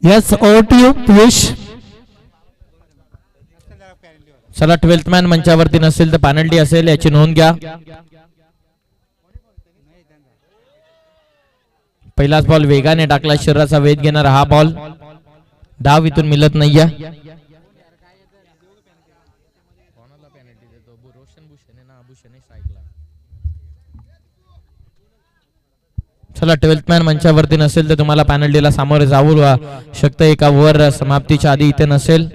Yes over to you Piyush. चला 12th man मंचावरती नसेल तर पेनल्टी असेल याची नोंद घ्या. पहिलाच बॉल वेगाने टाकला, शरीराचा वेध घेणारा हा बॉल धाव इथून मिळत नाहीये. चला 12th मॅन मंचावरती नसेल तर तुम्हाला पेनल्टीला सामोरे जाऊ शकतं. एका ओव्हर समाप्तीच्या आधी इथे नसेल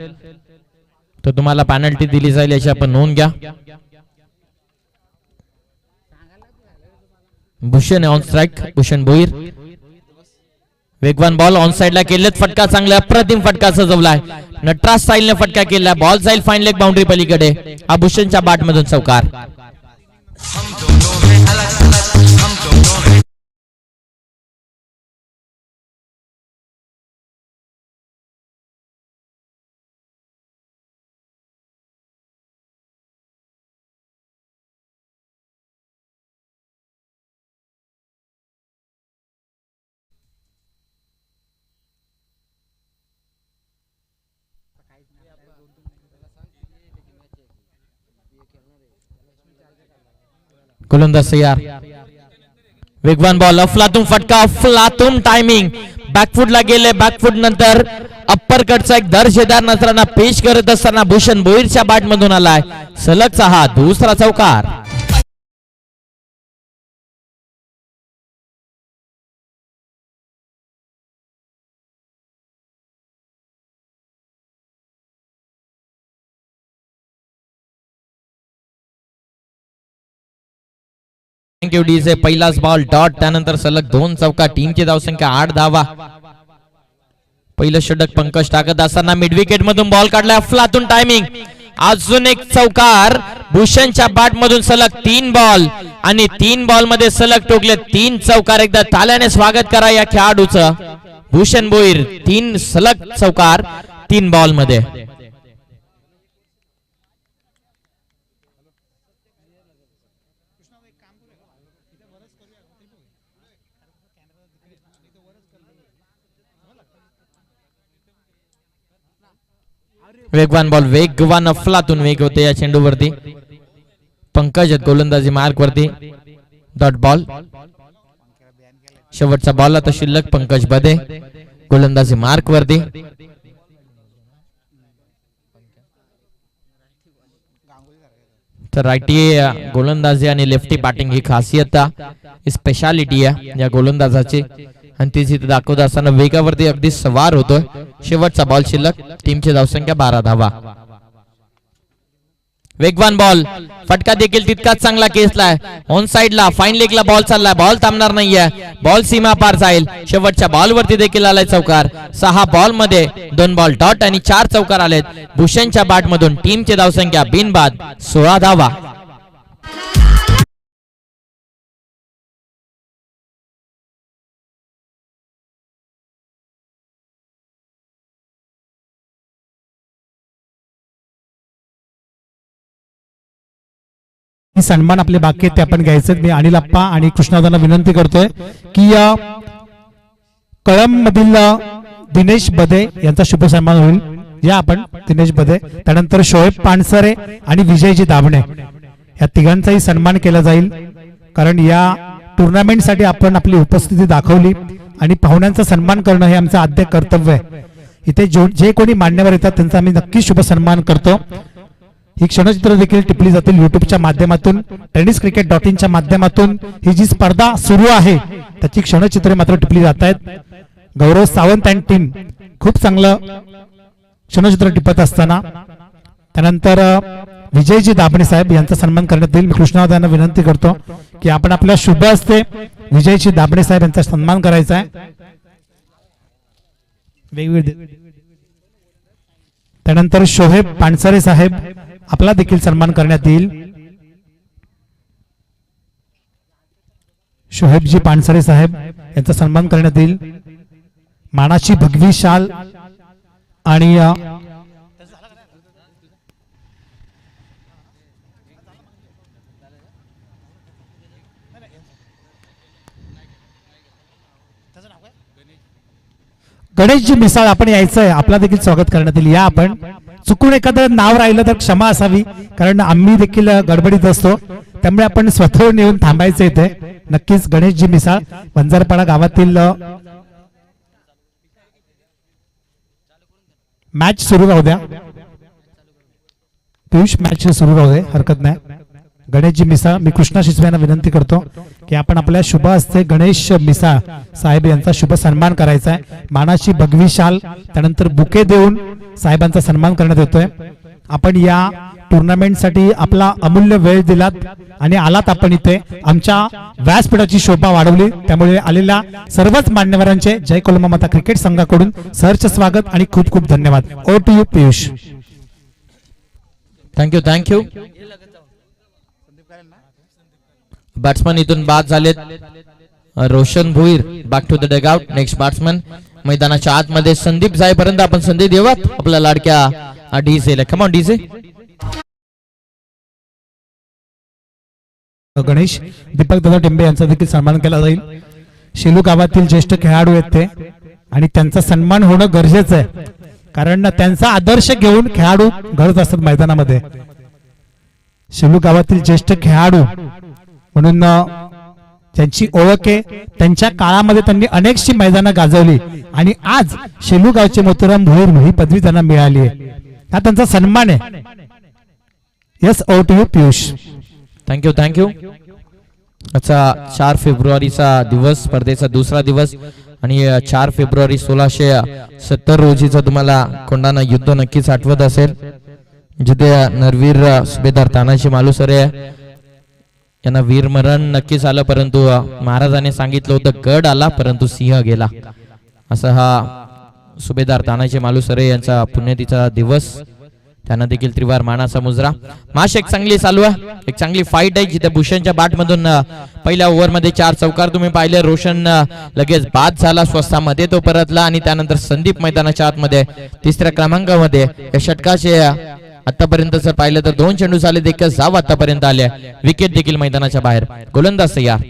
तर तुम्हाला पेनल्टी दिली जाईल याची आपण नोंद घ्या. Bhushan on strike, Bhushan Bhoir. वेगवान बॉल ऑन साइडला केलेत, फटका चांगला अप्रतिम फटका सजवलाय. नटराज स्टाईलने फटका केला, बॉल जाईल फाईन लेग बाउंड्री पलीकडे. हा भूषणच्या बॅट मधून चौकार. गोलंदाज तयार. वेगवान बॉल, अफलातून फटका, अफलातून टायमिंग. बॅकफुटला गेले, बॅकफुट नंतर अप्पर कटचा एक दर्जेदार नजराना पेश करत असताना भूषण भोईरच्या बॅट मधून आलाय सलगचा हा दुसरा चौकार. Thank you DJ. पहिलाच बॉल डॉट, त्यानंतर सलग 2 चौका. टीमची धावसंख्या 8 धावा. पहिलं षटक पंकज टाकत असताना मिड विकेट मधून बॉल काढलाय, अफलातून टायमिंग. अजून एक चौकार भूषणच्या बॅट मधून. सलग 3 बॉल आणि 3 बॉल मध्ये सलग टोकले 3 चौकार. एकदा ताल्याने स्वागत करा या खेळाडूचं. भूषण भोईर 3 सलग चौकार 3 बॉल मध्ये. वेगवान बॉल, वेगवान अफलातून वेग होते या चेंडूवरती. पंकज गोलंदाजी मार्क वरती. Dot ball. शेवटचा बॉल आता शिल्लक. पंकज बदे गोलंदाजी मार्क वरती. तर रायटी गोलंदाजी आणि लेफ्टी बॅटिंग ही खासियत स्पेशालिटी आहे या गोलंदाजाची आणि ती तिथे दाखवत असताना वेगावरती अगदी सवार होतोय. शेवटचा बॉल शिल्लक. टीमची धावसंख्या 12 धावा. वेगवान बॉल, फटका देखील तितकाच चांगला केसलाय. ऑन साइडला फाईन लेगला बॉल चाललाय, बॉल थांबणार नाहीये. बॉल सीमा पार जाईल. शेवटच्या बॉल वरती देखील आलाय चौकार. 6 बॉल मध्ये 2 बॉल डॉट आणि 4 चौकार आलेत भूषणच्या बॅट मधून. टीमची धावसंख्या बिनबाद 16 धावा. सन्मान आपले बाकी आहेत ते आपण घ्यायचे. मी अनिल अप्पा आणि कृष्णादांना विनंती करतोय की कळंब मधील दिनेश बदे यांचा शुभ सन्मान होईल. या आपण दिनेश बदे, त्यानंतर शोएब पानसरे आणि विजयजी दाभणे या तिघांचाही सन्मान केला जाईल. कारण या टुर्नामेंट साठी आपण आपली उपस्थिती दाखवली आणि पाहुण्यांचा सन्मान करणं हे आमचं आद्य कर्तव्य आहे. इथे जे कोणी मान्यवर येतात त्यांचा आम्ही नक्की शुभ सन्मान करतो. ही क्षणचित्र देखील टिपली जातील युट्यूबच्या माध्यमातून. tenniscricket.in च्या माध्यमातून ही जी स्पर्धा सुरू आहे त्याची क्षणचित्रे मात्र टिपली जात आहेत. गौरव सावंत अँड टीम खूप चांगलं क्षणचित्र टिपत असताना त्यानंतर विजयजी दाभणे साहेब यांचा सन्मान करण्यात येईल. मी कृष्णादांना विनंती करतो की आपण आपल्या शुभ हस्ते विजयजी दाभणे साहेब यांचा सन्मान करायचा आहे. वेगवेगळे त्यानंतर शोहेब पानसरे साहेब आपला देखील सन्मान करण्यात येईल. शोहेबजी पानसरे साहेब यांचा सन्मान करण्यात येईल. मानाची भगवी शाल आणि गणेशजी मिसाळ आपण यायचंय, आपला देखील स्वागत करण्यात येईल. या आपण चुकून एखादं नाव राहिलं तर क्षमा असावी, कारण आम्ही देखील गडबडीत असतो, त्यामुळे आपण स्वतःहून येऊन थांबायचं इथे. नक्कीच गणेशजी मिसाळ वंजारपाडा गावातील मॅच सुरू राहू द्या. पियुष मॅच सुरू राहू दे, हरकत नाही. गणेशजी मिसाळ, मी कृष्णा शिसवे यांना विनंती करतो की आपण आपल्या शुभ हस्ते गणेश मिसाळ साहेब यांचा शुभ सन्मान करायचा आहे. मानाची भगवी शाल त्यानंतर बुके देऊन साहेबांचा सन्मान करण्यात येतोय. आपण या टुर्नामेंटसाठी आपला अमूल्य वेळ दिलात आणि आलात आपण इथे, आमच्या व्यासपीठाची शोभा वाढवली, त्यामुळे आलेल्या सर्वच मान्यवरांचे जय कोलमा माता क्रिकेट संघाकडून सहर्ष स्वागत आणि खूप खूप धन्यवाद. Over to you Piyush. Thank you. Batsman इथून बाद झालेत. Roshan Bhoir back to the dugout. Next batsman मैदानाच्या आतमध्ये संदीप जाईपर्यंत आपण संधी देऊयात आपल्या लाडक्या डीजेला. Come on DJ. Ganesh Deepak दादा टिंबे यांचा देखील सन्मान केला जाईल. शेलू गावातील ज्येष्ठ खेळाडू आहेत ते, आणि त्यांचा सन्मान होणं गरजेचं आहे, कारण त्यांचा आदर्श घेऊन खेळाडू घडत असतात मैदानामध्ये. शेलू गावातील ज्येष्ठ खेळाडू म्हणून त्यांची ओळख आहे. त्यांच्या काळामध्ये त्यांनी अनेकशी मैदानं गाजवली आणि आज शेलू गावचे मोतीराम भोईर ही पदवी त्यांना मिळाली आहे. हा त्यांचा सन्मान आहे. Yes, over to you Piyush. Thank you. अच्छा, 4 फेब्रुवारीचा दिवस, स्पर्धेचा दुसरा दिवस, आणि 4 फेब्रुवारी 1670 रोजीचा तुम्हाला कोंढाणा युद्ध नक्कीच आठवत असेल, जिथे नरवीर सुभेदार तानाजी मालुसरे यांना वीरमरण नक्कीच आलं, परंतु महाराजांनी सांगितलं होतं गड आला परंतु सिंह गेला. असा हा सुभेदार तानाजी मालुसरे यांचा पुण्यतिथीचा दिवस. त्यांना देखील त्रिवार मानाचा मुजरा. मॅच एक चांगली चालू आहे, एक चांगली फाईट आहे, जिथे भूषणच्या बॅट मधून पहिल्या ओव्हर मध्ये 4 चौकार तुम्ही पाहिले. रोशन लगेच बाद झाला, स्वस्तामध्ये तो परतला, आणि त्यानंतर संदीप मैदानाच्या आतमध्ये 3ऱ्या क्रमांकामध्ये या षटकाचे आतापर्यंत जर पाहिलं तर 2 चेंडू झाले, देखील जाव आतापर्यंत आले. विकेट देखील मैदानाच्या बाहेर. गोलंदाज तयार.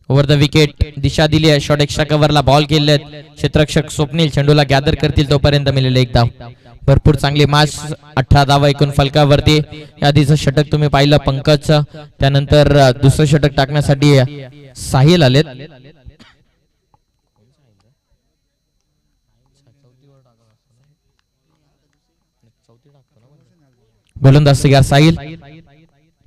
ओव्हर द विकेट दिशा दिली आहे. शॉट एक्स्ट्रा कव्हरला बॉल केले. क्षेत्ररक्षक स्वप्नील चेंडूला गॅदर करतील तोपर्यंत मिळेल एक धाव. भरपूर चांगली मॅच. 18 धावा एकूण फलकावरती. आधीचं षटक तुम्ही पाहिलं पंकजचं, त्यानंतर दुसरं षटक टाकण्यासाठी साहिल आलेत. गोलंदाज तयार साहिल.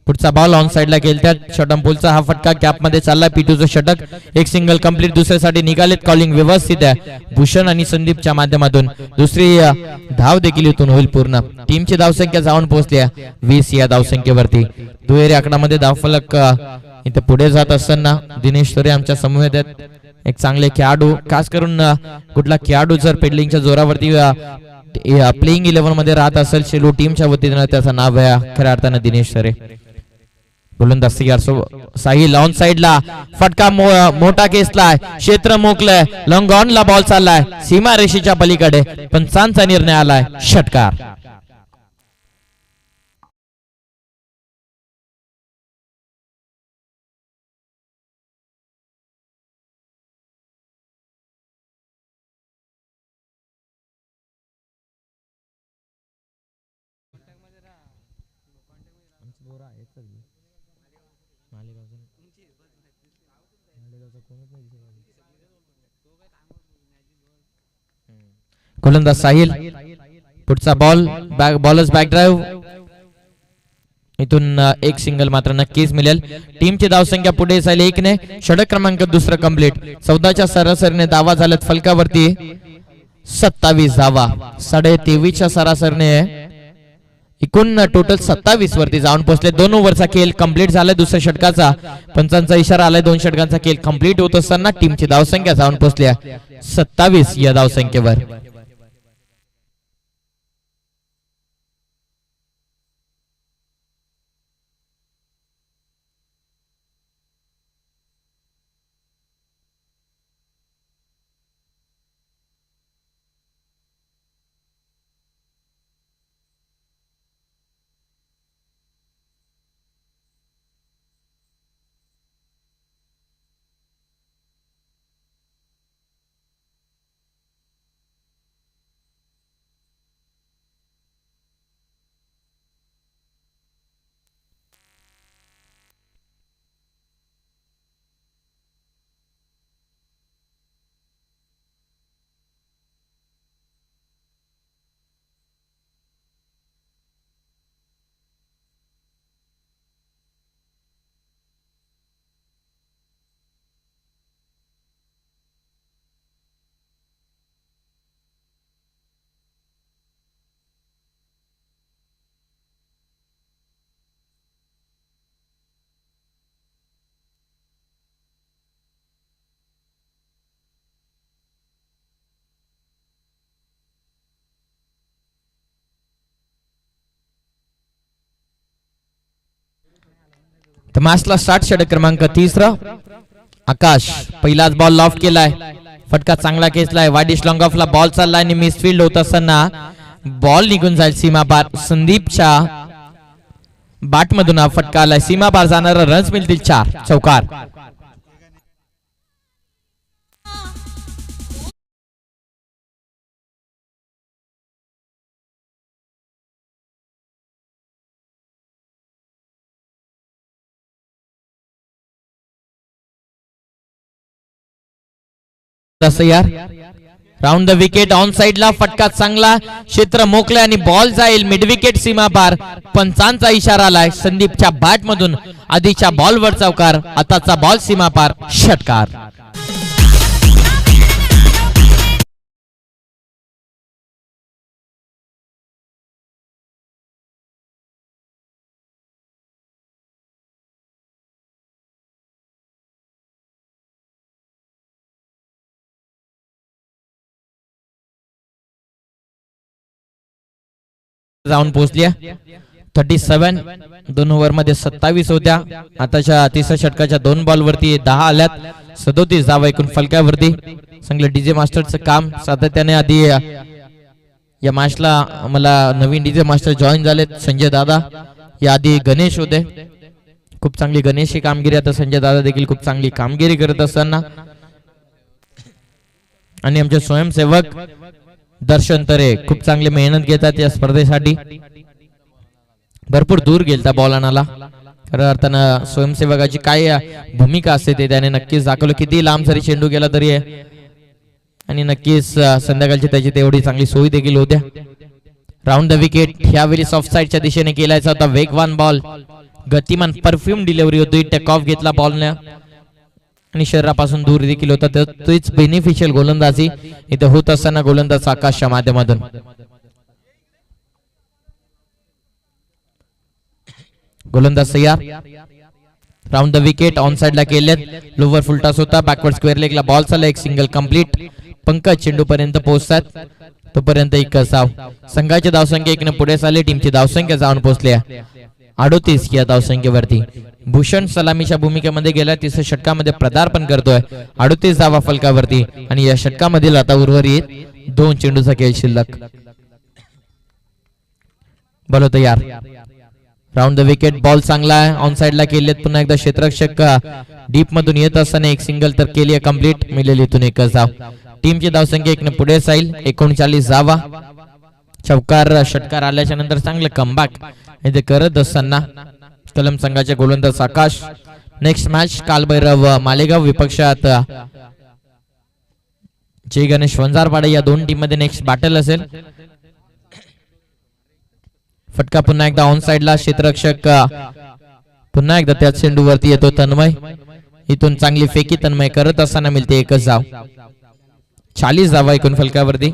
पुढचा बॉल ऑन साइडला गेलत्यात. शॉटम पुलचा हा फटका कॅप मध्ये चालला. पिटूचं षटक, एक सिंगल कंप्लीट. दुसऱ्यासाठी निघालेत. कॉलिंग व्यवस्थित आहे भूषण आणि संदीपच्या माध्यमातून. दुसरी धाव देखील इथून होईल पूर्ण. टीमची धावसंख्या जाऊन पोहोचली आहे 20 या धावसंख्येवरती. दुहेरी आकडामध्ये धावफलक इथे पुढे जात असताना दिनेश तोरे आमच्या समूहात आहेत. एक चांगले खेळाडू, खास करून कुठला खेळाडू जर पेडलिंगच्या जोरावरती प्लेइंग 11 मध्ये राहत असेल शेलू टीमच्या वतीनं, त्याचं नाव आहे खऱ्या अर्थानं दिनेश तोरे. गोलंदाज तयार. साहिल ऑन साइडला फटका मोठा केसलाय. क्षेत्र मोकलंय. लॉंग ऑन ला बॉल चाललाय सीमा रेषेच्या पलीकडे. पंचांचा निर्णय आलाय षटकार. गोलंदाज साहिल. पुढचा बॉल बॉलर्स बॅक ड्राईव्ह. इथून एक सिंगल मात्र नक्कीच मिळेल. टीमची धावसंख्या पुढे जाईल 1 ने. षटक क्रमांक दुसरं कंप्लीट. 14च्या सरासरीने धावा झाल्यात फलकावरती 27 धावा. 23.5च्या सरासरीने एकूण टोटल 27 वरती जाऊन पोहोचले. 2 ओव्हरचा खेळ कंप्लीट झालाय दुसऱ्या षटकाचा. पंचांचा इशारा आलाय 2 षटकांचा खेळ कंप्लीट होत असताना टीमची धावसंख्या जाऊन पोहोचली 27 या धावसंख्येवर. तमासला 60 षटक क्रमांक 3. आकाश पहिलाच बॉल लॉफ्ट केलाय, फटका चांगला खेचलाय, वाडिश लॉंग ऑफला बॉल चाललाय आणि मिसफील्ड होत असताना बॉल निघून जाईल सीमा पार. संदीपच्या बॅट मधून हा फटका आलाय, सीमा पार जाणारा रन्स मिळतील 4. चौकार. यार राऊंड द विकेट ऑन साइडला फटका चांगला, क्षेत्र मोकळे आणि बॉल जाईल मिड विकेट सीमा पार. पंचांचा इशारा आलाय, संदीपच्या बॅट मधून आधीच्या बॉलवर चौकार, आताचा बॉल सीमा पार, षटकार. जाऊन पोहोचल्या 37. 2 ओव्हर मध्ये 27 होत्या. आताच्या तिसऱ्या षटकाच्या 2 बॉल वरती 10 आल्यात. 37 धावा एकूण फलकावरती. चांगलं डीजे मास्टरचं काम सातत्याने. आधी या मॅचला मला नवीन डीजे मास्टर जॉईन झालेत संजय दादा, या आधी गणेश होते. खूप चांगली गणेशची कामगिरी, आता संजय दादा देखील खूप चांगली कामगिरी करत असताना. आणि आमचे स्वयंसेवक दर्शन तरे खूप चांगली मेहनत घेतात या स्पर्धेसाठी. भरपूर दूर गेलता बॉल आणायला. खऱ्या अर्थानं स्वयंसेवकाची काय भूमिका असते ते त्याने नक्कीच दाखवलं. किती लांब जरी चेंडू गेला तरी आहे, आणि नक्कीच संध्याकाळची त्याची तेवढी चांगली सोयी देखील होत्या. राऊंड द विकेट ह्यावेळी ऑफ साइडच्या दिशेने केलायचा होता. वेगवान बॉल, गतिमान परफ्यूम डिलिव्हरी होती. टेक ऑफ घेतला बॉलने आणि शरीरापासून दूर देखील होता. तोच बेनिफिशियल गोलंदाजी इथे होत असताना गोलंदाज आकाशच्या माध्यमातून. गोलंदाज तयार. राऊंड द विकेट ऑन साइडला केलेत. लोवर फुलटॉस होता, बॅकवर्ड स्क्वेअर लेगला बॉल चालला, एक सिंगल कंप्लीट. पंकज चेंडू पर्यंत पोहोचतात, तोपर्यंत एक धाव. संघाची धावसंख्या 1 पुढे चालली. टीमची धावसंख्या जाऊन पोहोचल्या 38 या धावसंख्येवरती. भूषण सलामीच्या भूमिकेमध्ये गेल्या तिसऱ्या षटकामध्ये पदार्पण करतोय. 38 धावा फलकावरती, आणि या षटकामधील आता उर्वरित 2 चेंडूचा खेळ शिल्लक. बॉल तयार. राऊंड द विकेट बॉल चांगला आहे, ऑन साइडला केलेत. पुन्हा एकदा क्षेत्ररक्षक डीप मधून येत असताना एक सिंगल तर केली आहे कंप्लीट. मिळेल इथून एकच धाव. टीमची धावसंख्या 1 पुढे जाईल. 39 धावा. चौकार षटकार आल्याच्या नंतर चांगलं कमबॅक इथे करत असताना कलम संघाचे गोलंदाज आकाश. नेक्स्ट मॅच कालभैरव मालेगाव विपक्षात जय गणेश वंजारपाडे या 2 टीम मध्ये नेक्स्ट बॅटल असेल. फटका पुन्हा एकदा ऑन साइडला. क्षेत्ररक्षक पुन्हा एकदा त्या चेंडूवरती येतो तन्मय. इथून चांगली फेकी तन्मय करत असताना मिळते एकच धाव. 40 धावा एकूण फलकावरती.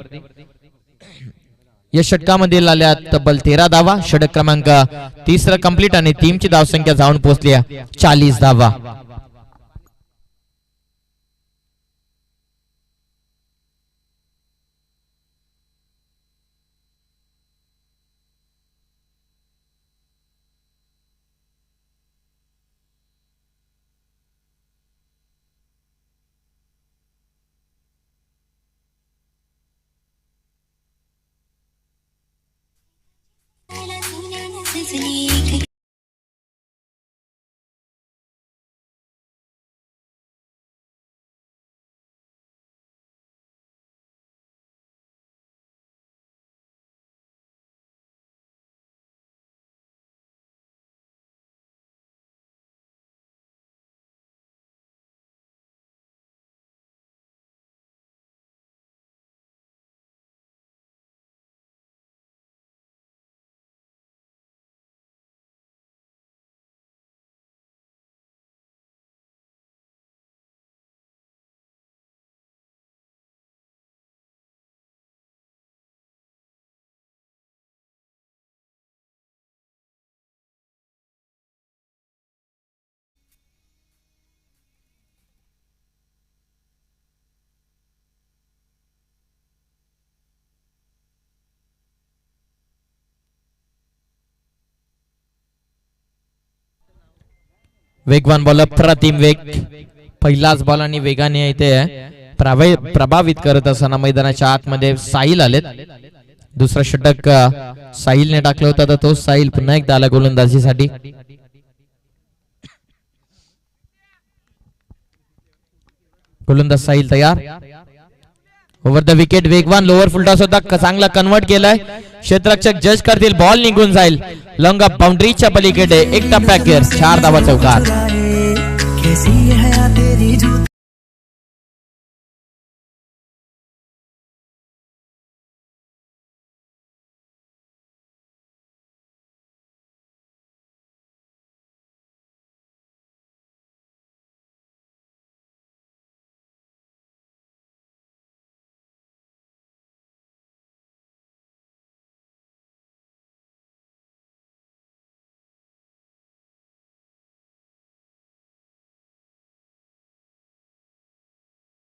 या षटकामध्ये आल्या तब्बल 13 धावा. षटक क्रमांक 3 कंप्लीट, आणि टीमची धावसंख्या जाऊन पोहोचली 40 धावा. वेगवान बॉल अप्रतिम वेग, पहिलाच बॉल आणि वेगाने इथे प्रभावित करत असताना मैदानाच्या आतमध्ये साहिल आलेत. दुसरा षटक साहिलने टाकलं होतं, तर तो साहिल पुन्हा एकदा आला गोलंदाजीसाठी. गोलंदाज साहिल तयार. ओव्हर द विकेट वेगवान लोअर फुलटॉस होता, चांगला कन्वर्ट केलाय. क्षेत्ररक्षक जज करतील, बॉल निघून जाईल लॉंग ऑफ बाउंड्रीच्या पलीकडे. एक टप्प्या केअर, 4 धावा चौकार.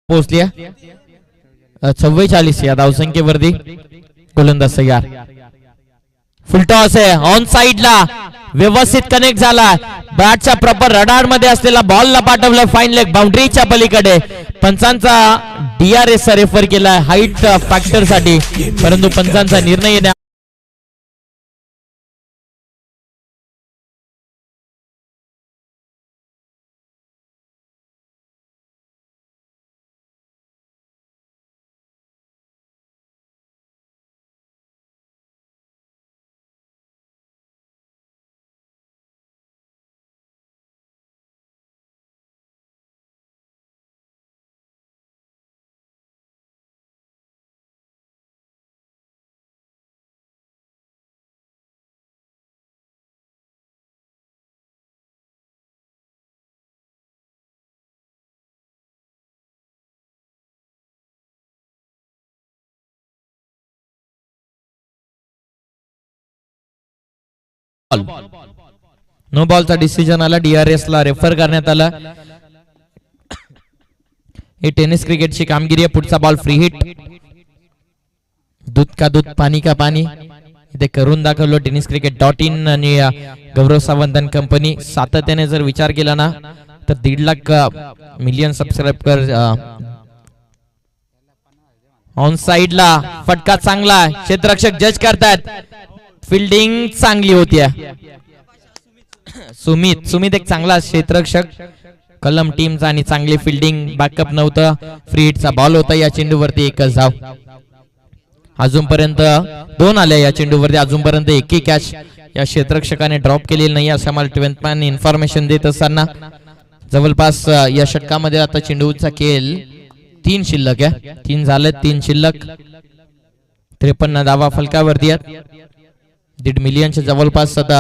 पोहोचली 44 या धावसंख्येवरती. गोलंदाज तयार. फुलटॉस आहे ऑन साइडला, व्यवस्थित कनेक्ट झाला. बॅटच्या प्रॉपर रडार मध्ये असलेला बॉलला पाठवलं फाईन लेग बाउंड्रीच्या पलीकडे. पंचांचा DRS रेफर केलाय हाईट फॅक्टर साठी, परंतु पंचांचा निर्णय येण्या नो बॉलचा डिसिजन आला. DRS ला रेफर करण्यात आला. ही टेनिस क्रिकेटची कामगिरी आहे. पुढचा बॉल फ्री हिट. दूध का दूध पाणी का पाणी इथे करून दाखवलं tenniscricket.in आणि गौरव सावंत अँड कंपनी. सातत्याने जर विचार केला ना तर 1.5 लाख मिलियन सबस्क्राईबर. ऑन साइडला फटका चांगला, क्षेत्ररक्षक जज करतात. फिल्डिंग चांगली होती. सुमित एक चांगला क्षेत्ररक्षक कलम टीमचा आणि चांगली फिल्डिंग. बॅकअप नव्हतं, फ्री हिटचा बॉल होता. या चेंडूवरती एकच धाव. अजूनपर्यंत 2 आल्या या चेंडूवरती. अजूनपर्यंत एकही कॅच या क्षेत्ररक्षकाने ड्रॉप केलेली नाही असं मला 12th मॅन इन्फॉर्मेशन देत असताना. जवळपास या षटकामध्ये आता चेंडूचा खेळ 3 शिल्लक आहे. 3 झाले, 3 शिल्लक. 53 धावा फलकावरती आहेत. 1.5 मिलियनच्या जवळपास आता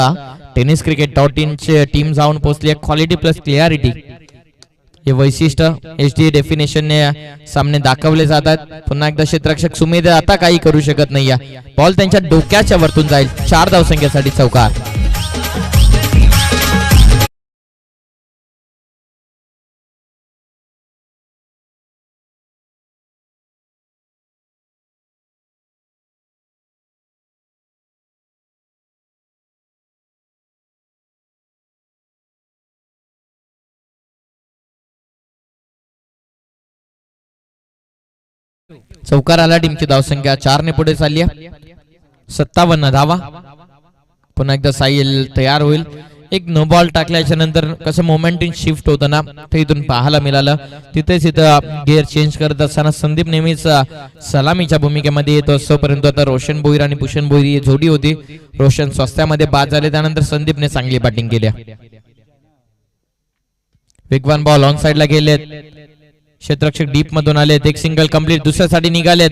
tenniscricket.in ची टीम जाऊन पोहोचली आहे. क्वालिटी प्लस क्लिअरिटी हे वैशिष्ट्य HD डेफिनेशनने सामने दाखवले जातात. पुन्हा एकदा क्षेत्ररक्षक सुमेध आता काही करू शकत नाही. बॉल त्यांच्या डोक्याच्या वरतून जाईल. 4 धावसंख्येसाठी चौकार. चौकार आला. टीमची धावसंख्या 4 ने पुढे चालली आहे. 57 धावा. पुन्हा एकदा साहिल तयार होईल. एक नो बॉल टाकल्याच्या नंतर कसं मोमेंटम शिफ्ट होतं ना ते इथून पाहायला मिळालं. तिथेच इथं गिअर चेंज करत असताना संदीप नेहमीच सलामीच्या भूमिकेमध्ये येतो असतो, परंतु आता रोशन भोईर आणि भूषण भोईर ही जोडी होती. रोशन स्वस्त्यामध्ये बाद झाले, त्यानंतर संदीपने चांगली बॅटिंग केली. वेगवान बॉल ऑन साइडला गेलेत. क्षेत्ररक्षक डीप मधून आलेत. एक सिंगल कंप्लीट. दुसऱ्यासाठी निघालेत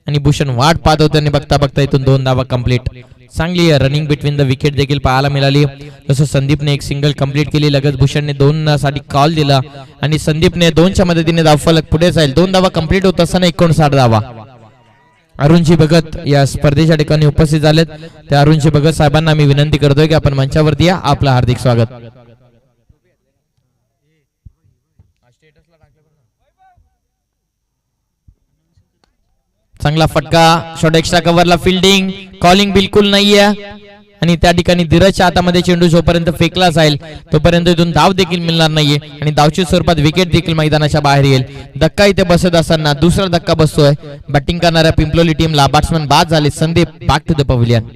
आणि भूषण वाट पाहत होते आणि बघता बघता इथून 2 धावा कंप्लीट. चांगली रनिंग बिटवीन द विकेट देखील पाहायला मिळाली. तसं संदीपने एक सिंगल कंप्लीट केली. लगेच भूषणने 2 साठी कॉल दिला आणि संदीपने 2च्या मदतीने धावफलक पुढे जाईल. 2 धावा कंप्लीट होत असताना 59 धावा. अरुणजी भगत या स्पर्धेच्या ठिकाणी उपस्थित झालेत. त्या अरुणजी भगत साहेबांना मी विनंती करतोय की आपण मंचावरती या. आपलं हार्दिक स्वागत. चांगला फटका. शॉट एक्स्ट्रा कव्हरला फिल्डिंग. कॉलिंग बिलकुल नाहीये आणि त्या ठिकाणी धीरजच्या हातामध्ये चेंडू जोपर्यंत फेकला जाईल तोपर्यंत इथून धाव देखील मिळणार नाहीये आणि धावच्या स्वरूपात विकेट देखील मैदानाच्या बाहेर येईल. धक्का इथे बसत असताना दुसरा धक्का बसतोय बॅटिंग करणाऱ्या पिंपलोली टीमला. बॅट्समन बाद झाले. Sandeep back to the pavilion.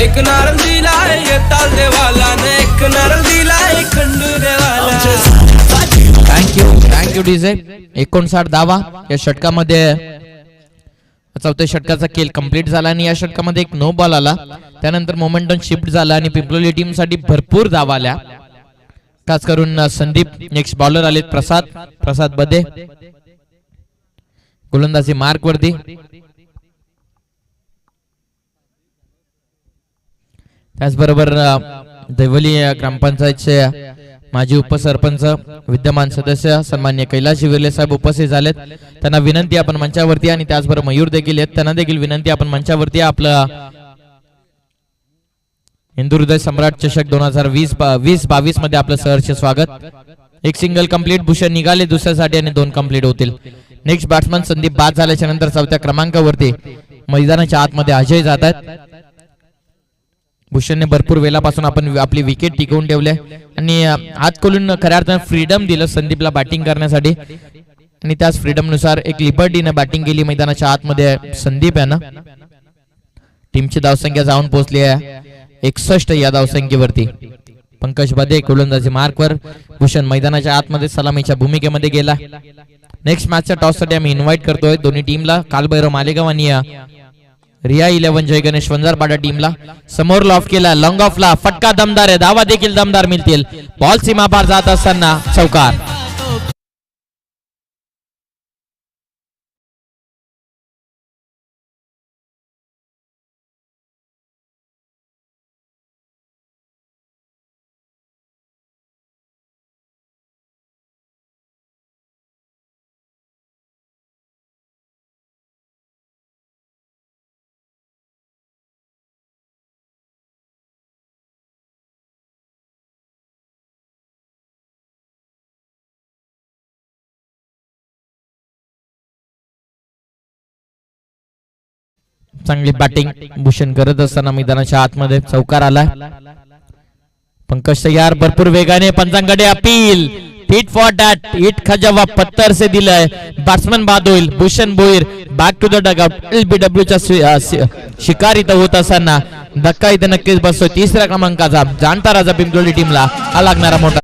एक नारळ दिलाय येताल देवाला ने एक नारळ दिलाय खंडू देवाला. Thank you DJ. 59 धावा या षटकामध्ये. चौथ्या षटकाचा खेळ कंप्लीट झाला आणि या षटकामध्ये एक नो बॉल आला. त्यानंतर मोमेंटम शिफ्ट झाला आणि पिंपलोली टीम साठी भरपूर धावा आल्या. खास करून संदीप. नेक्स्ट बॉलर आलेत प्रसाद बदे. गोलंदाजी मार्क वरती. त्याचबरोबर दैवली ग्रामपंचायतचे माजी उपसरपंच विद्यमान सदस्य सन्मान्य कैलास विर्ले साहेब उपस्थित झालेत. त्यांना विनंती आपण मंचावरती आणि त्याचबरोबर मयूर देखील आहेत. त्यांना देखील विनंती आपण मंचावरती. आपलं हिंदू हृदय सम्राट चषक 2020-22 मध्ये आपलं सहर्ष स्वागत. एक सिंगल कंप्लीट. भूषण निघाले दुसऱ्यासाठी आणि 2 कंप्लीट होतील. नेक्स्ट बॅट्समन संदीप बाद झाल्याच्या नंतर चौथ्या क्रमांकावरती मैदानाच्या आतमध्ये अजय जात आहेत. भूषणने भरपूर वेळापासून आपण आपली विकेट टिकवून ठेवले आणि हात खोलून खऱ्या अर्थाने फ्रीडम दिलं संदीपला बॅटिंग करण्यासाठी आणि त्याच फ्रीडम नुसार एक लिबर्टीने बॅटिंग केली मैदानाच्या आतमध्ये. संदीप आहे ना. टीमची धावसंख्या जाऊन पोहोचली आहे 61 या धावसंख्येवरती. पंकज बदे गोलंदाजी मार्कवर. भूषण मैदानाच्या आतमध्ये सलामीच्या भूमिकेमध्ये गेला. नेक्स्ट मॅचच्या टॉस साठी आम्ही इन्व्हाइट करतोय दोन्ही टीमला. कालभैरव मालेगाव आणि रिया 11 जय गणेश वंजारपाडा टीमला. समोर लॉफ्ट केला. लॉंग ऑफला फटका दमदार आहे. धावा देखील दमदार मिळतील. बॉल सीमा पार जात असताना चौकार. चांगली बॅटिंग भूषण करत असताना मैदानाच्या आतमध्ये चौकार आला. पंकज तयार. भरपूर वेगाने पंचांकडे appeal. Hit for that. Hit का जवाब पत्थर से दिला है. बॅट्समन बाद होईल. Bhushan Bhoir back to the dugout. LBW चा शिकार इथं होत असताना धक्का इथे नक्कीच बसतोय. 3ऱ्या क्रमांकाचा जाणता राजा पिंपलोली टीमला हा लागणारा मोठा.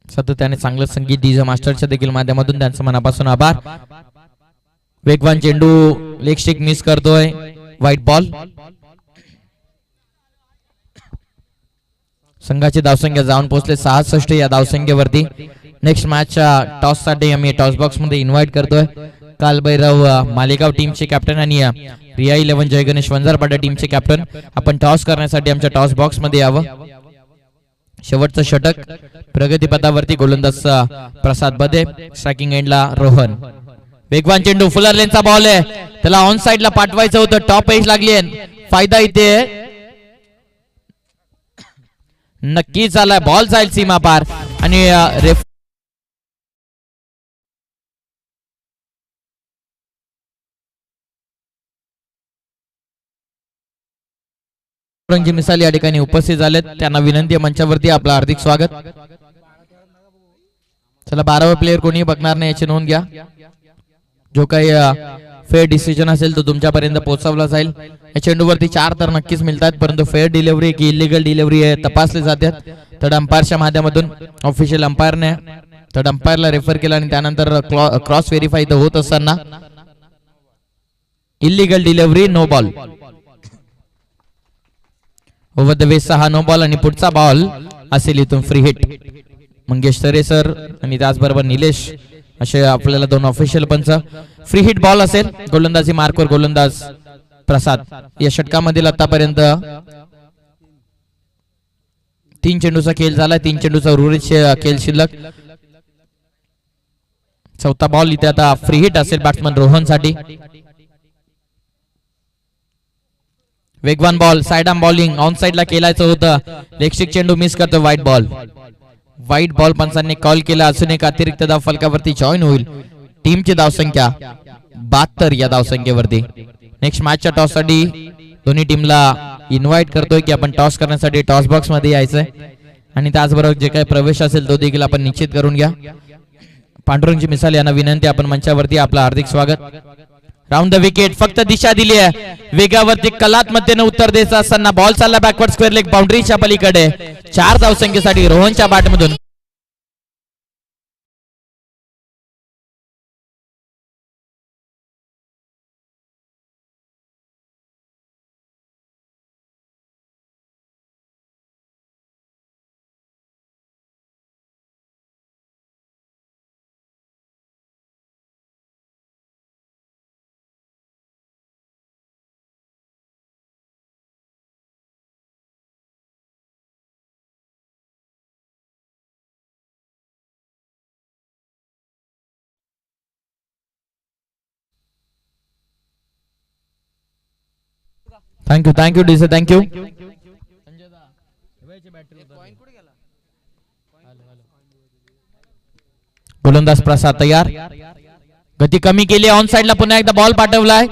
सातत्याने चांगलं संगीत डीजे मास्टरच्या देखील माध्यमातून त्यांचं मनापासून आभार. वेगवान चेंडू लेग स्टिक मिस करतोय. White ball. संघाची धावसंख्या जाऊन पोहोचले 66 या धावसंख्येवरती. नेक्स्ट मॅचच्या टॉस साठी आम्ही टॉस बॉक्स मध्ये इन्व्हाइट करतोय कालभैरव मालेगाव टीमचे कॅप्टन आणि रिया 11 जय गणेश वंजारपाडा टीमचे कॅप्टन. आपण टॉस करण्यासाठी आमच्या टॉस बॉक्स मध्ये यावं. शेवटचं षटक. प्रगतीपथावरती गोलंदाज प्रसाद बदे. स्ट्रायकिंग एंडला रोहन. वेगवान चेंडू. फुलर लेनचा बॉल आहे. त्याला ऑन साइडला पाठवायचं होतं. टॉप एज लागली. फायदा इथे नक्कीच आलाय. बॉल जाईल सीमा पार आणि रंगी मिसाल या ठिकाणी उपस्थित झालेत. त्यांना विनंती मंचावरती. आपलं हार्दिक स्वागत. चला 12वा प्लेयर कोणी बघणार नाही याची नोंद घ्या. जो काही फेअर डिसिजन असेल तो तुमच्यापर्यंत पोहोचवला जाईल. या चेंडूवरती 4 तर नक्कीच मिळतात, परंतु फेअर डिलिव्हरी की इलिगल डिलिव्हरी तपासले जातात थर्ड अंपायरच्या माध्यमातून. ऑफिशियल अंपायरने थर्ड अंपायरला रेफर केला आणि त्यानंतर क्रॉस व्हेरीफाय इथं होत असताना illegal delivery no ball. Over the waist हा नो बॉल आणि पुढचा बॉल असेल इथून free hit. Mangesh Tare sir आणि त्याचबरोबर निलेश असे आपल्याला दोन ऑफिशियल पंच. फ्री हिट बॉल असेल. गोलंदाजी मार्कवर गोलंदाज प्रसाद. या षटकामधील आतापर्यंत 3 चेंडूचा खेळ झाला. 3 चेंडूचा उर्वरित खेळ शिल्लक. चौथा बॉल इथे आता फ्री हिट असेल बॅट्समन रोहन साठी. वेगवान ball side arm bowling on साइडला केलायचं होतं. लेगस्टिक चेंडू मिस करतो. White ball. व्हाईट बॉल पंचांनी कॉल केला. अजून एक अतिरिक्त धाव फलकावरती जॉईन होईल. टीमची धावसंख्या 72 या धावसंख्येवरती. नेक्स्ट मॅचच्या टॉस साठी दोन्ही टीमला इन्व्हाइट करतोय की आपण टॉस करण्यासाठी टॉस बॉक्स मध्ये यायचंय आणि त्याचबरोबर जे काही प्रवेश असेल तो देखील आपण निश्चित करून घ्या. पांडुरंगची मिसाल यांना विनंती आपण मंचावरती. आपलं हार्दिक स्वागत. राऊंड द विकेट फक्त दिशा दिली आहे. वेगावरती कलात्मतेने उत्तर द्यायचं असताना बॉल चालला बॅकवर्ड स्क्वेअर लेग बाउंड्रीच्या पलीकडे. 4 धावसंख्येसाठी रोहनच्या बॅटमधून. Thank you DJ thank you. गोलंदाज प्रसाद तयार. गती कमी केली. ऑन साइडला पुन्हा एकदा बॉल पाठवलाय.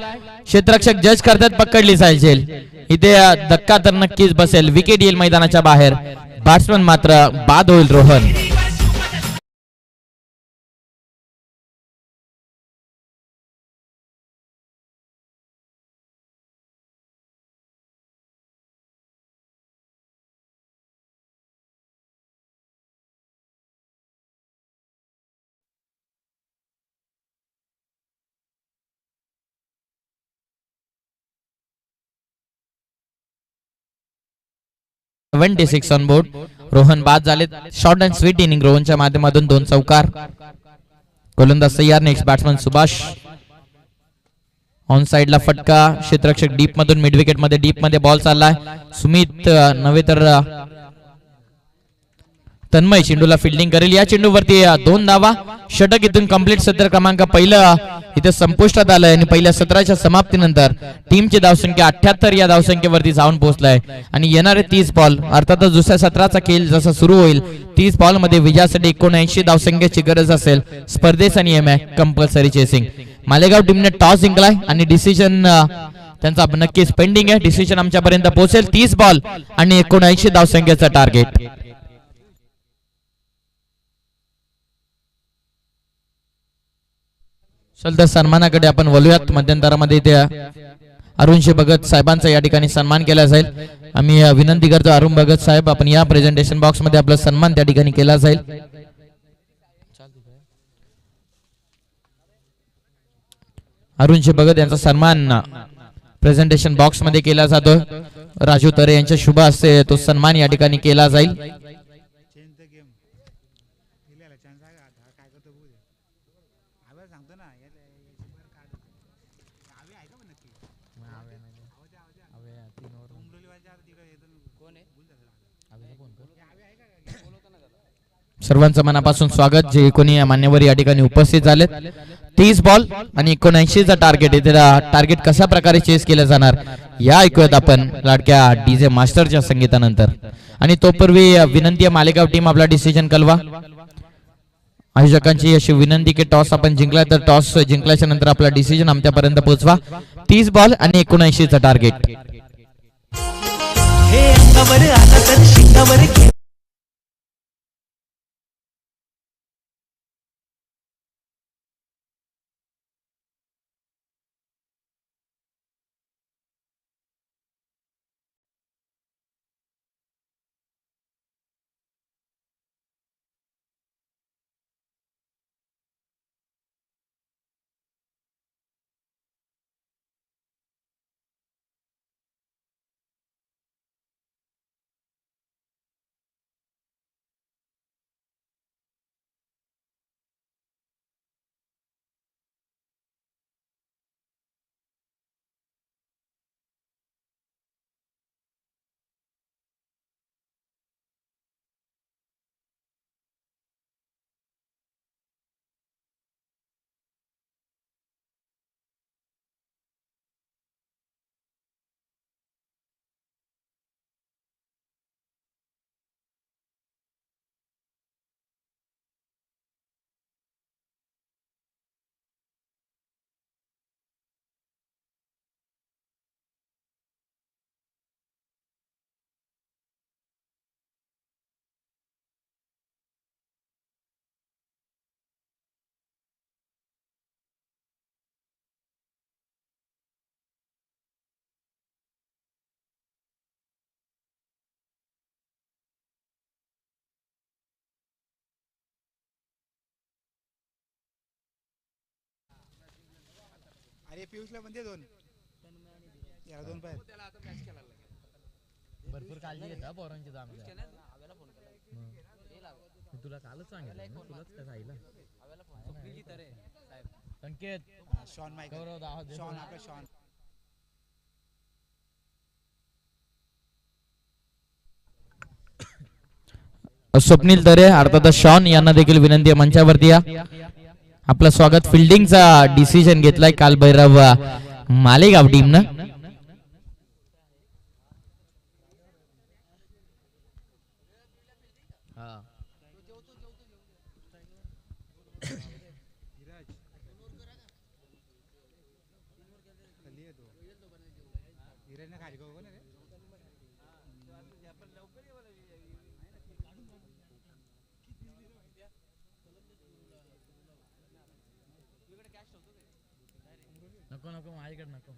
क्षेत्ररक्षक जज करतात पकडली पाहिजे. इथे धक्का तर नक्कीच बसेल. विकेट येईल मैदानाच्या बाहेर. बॅट्समन मात्र बाद होईल रोहन. On board. रोहन बाद झाले. शॉर्ट अँड स्वीट इनिंग रोहनच्या माध्यमातून 2 चौकार. गोलंदाज तयार. Next batsman Subhash. ऑन साइडला फटका. क्षेत्ररक्षक डीप मधून मिड विकेट मध्ये डीप मध्ये बॉल चाललाय. सुमित नव्हे तर तन्मय चेंडूला फिल्डिंग करेल. या चेंडूवरती 2 धावा. षटक इथून कंप्लीट. सत्र क्रमांक पहिलं इथे संपुष्टात आलंय आणि पहिल्या सत्राच्या समाप्तीनंतर टीमची धावसंख्या 78 या धावसंख्येवरती जाऊन पोहोचलाय आणि येणारे 30 बॉल अर्थातच दुसऱ्या सत्राचा खेळ जसा सुरू होईल 30 बॉल मध्ये विजयासाठी 79 धावसंख्येची गरज असेल. स्पर्धेचा नियम आहे कंपल्सरी चेसिंग. मालेगाव टीमने टॉस जिंकलाय आणि डिसिजन त्यांचा नक्कीच पेंडिंग आहे. डिसिजन आमच्यापर्यंत पोहोचेल. 30 बॉल आणि 79 धावसंख्येचं टार्गेट. चल तर सन्मानाकडे आपण वळूयात. मध्यंतरामध्ये त्या अरुणशी भगत साहेबांचा या ठिकाणी सन्मान केला जाईल. आम्ही विनंती करतो अरुण भगत साहेब आपण या प्रेझेंटेशन बॉक्स मध्ये आपला सन्मान त्या ठिकाणी केला जाईल. अरुणशी भगत यांचा सन्मान प्रेझेंटेशन बॉक्स मध्ये केला जातो. राजू तरे यांच्या शुभ हस्ते तो सन्मान या ठिकाणी केला जाईल. सर्वांचं मनापासून स्वागत जे कोणी मान्यवर या ठिकाणी उपस्थित झालेत. 30 बॉल आणि 79चा टार्गेट आहे. त्याला टार्गेट कशा प्रकारे चेस केलं जाणार या ऐकूयात आपण लाडक्या डीजे मास्टरच्या संगीतानंतर. आणि तोपूर्वी विनंती आहे मालेगाव टीम आपला डिसिजन कळवा. आयोजकांची अशी विनंती की टॉस आपण जिंकला तर टॉस जिंकल्याच्या नंतर आपला डिसिजन आमच्यापर्यंत पोहोचवा. 30 बॉल आणि 79चा टार्गेट. अरे पियुषला म्हणते दोन याला दोन पाहिजे. भरपूर काळजी घेता पोरांची तुला कालच सांगितलं तुलाच काय सांगितलं संकेत शॉन मायकल गौरव दाहो शॉन आपला शॉन. स्वप्नील तरे अर्थातच शॉन यांना देखील विनंती आहे मंचावरती या. आपलं स्वागत. फिल्डिंगचा डिसिजन घेतलाय काल भैरव मालेगाव टीमनं. धीरजने खाली गो ना रे. नको नको माझ्याकडे नको.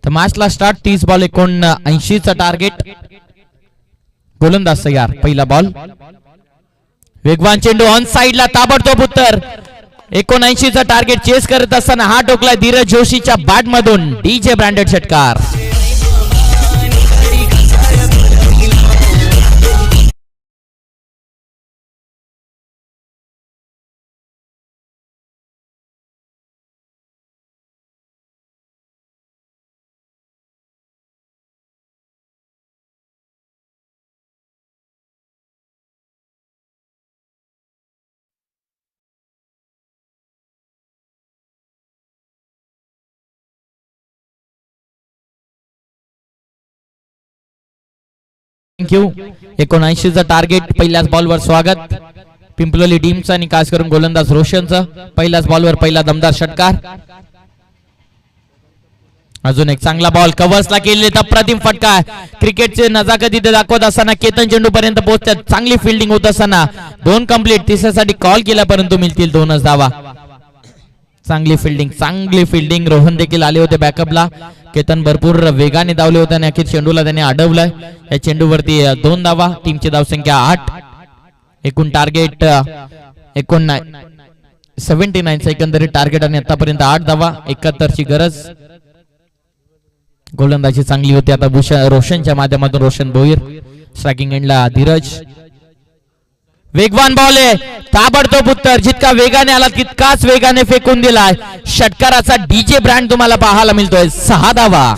तर मॅचला स्टार्ट. 30 बॉल 79 चा टार्गेट. गोलंदाज तयार. पहिला बॉल वेगवान चेंडू ऑन साइडला ताबडतोब उत्तर. 79 चा टार्गेट चेस करत असताना हा टोकलाय धीरज जोशीच्या बॅट मधून. डीजे ब्रँडेड षटकार. थँक्यू. 79 चा टार्गेट. पहिल्याच बॉलवर स्वागत पिंपलोली टीमचा आणि खास करून गोलंदाज रोशनचं. पहिल्याच बॉलवर पहिला दमदार षटकार. अजून एक चांगला बॉल कव्हर्सला केलेला अप्रतिम फटका. क्रिकेटचे नजाकत इथे दाखवत असताना केतन चेंडू पर्यंत पोहोचतात. चांगली फिल्डिंग होत असताना 2 कंप्लीट. तिसऱ्यासाठी कॉल केला परंतु मिळतील 2च धावा. चांगली फिल्डिंग. रोहन देखील आले होते बॅकअपला. केतन भरपूर वेगाने धावले होते आणि अखेर चेंडूला त्याने अडवलाय. या चेंडूवरती 2 धावा. टीमची धावसंख्या 8. एकूण टार्गेट 79 एकंदरीत टार्गेट आणि आतापर्यंत 8 धावा. 71 ची गरज. गोलंदाजी चांगली होती. आता रोशनच्या माध्यमातून रोशन भोईर. स्ट्रायकिंग एंडला धीरज. वेगवान बॉल आहे. ताबडतोब उत्तर. जितका वेगाने आला तितकाच वेगाने फेकून दिलाय. षटकाराचा डीजे ब्रँड तुम्हाला पाहायला मिळतोय. 6 धावा.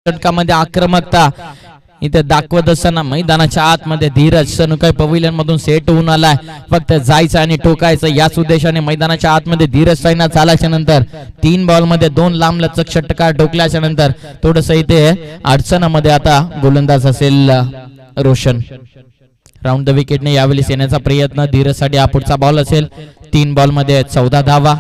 षटकामध्ये आक्रमकता इथे दाखवत असताना मैदानाच्या आतमध्ये धीरज सनुकाय पवेलियन मधून सेट होऊन आलाय. फक्त जायचं आणि टोकायचं याच उद्देशाने मैदानाच्या आतमध्ये धीरज साईना चालायच्या नंतर 3 बॉल मध्ये 2 लांब लचक षटकार ठोकल्याच्या नंतर थोडस इथे अडचणामध्ये आता गोलंदाज असेल रोशन. राऊंड द विकेटने यावेळी येण्याचा प्रयत्न. धीरज साठी हा पुढचा बॉल असेल. 3 बॉल मध्ये 14 धावा.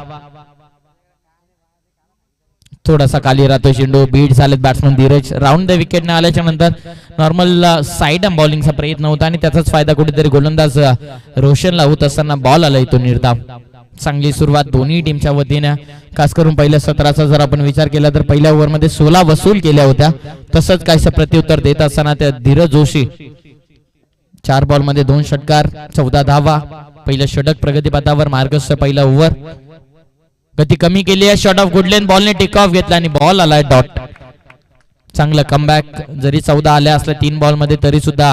थोडासा खाली राहतो चेंडू. बीट झालेत बॅट्समन धीरज. राऊंड द विकेटने आल्याच्या नंतर नॉर्मल साइड बॉलिंगचा प्रयत्न होता आणि त्याचाच फायदा कुठेतरी गोलंदाज रोशनला होत असताना बॉल आला इथून निर्धाव. चांगली सुरुवात दोन्ही टीमच्या वतीने. खास करून पहिल्या सत्राचा जर आपण विचार केला तर पहिल्या ओव्हरमध्ये 16 वसूल केल्या होत्या. तसंच काहीसं प्रत्युत्तर देत असताना त्या धीरज जोशी 4 बॉल मध्ये 2 षटकार 14 धावा. पहिलं षटक प्रगतीपथावर. मार्गस्थ पहिला ओव्हर. गती कमी केली आहे. शॉट ऑफ गुडलेन बॉलने टेक ऑफ घेतला आणि बॉल आलाय डॉट. चांगलं कमबॅक. जरी 14 आल्या असल्या 3 बॉल मध्ये तरी सुद्धा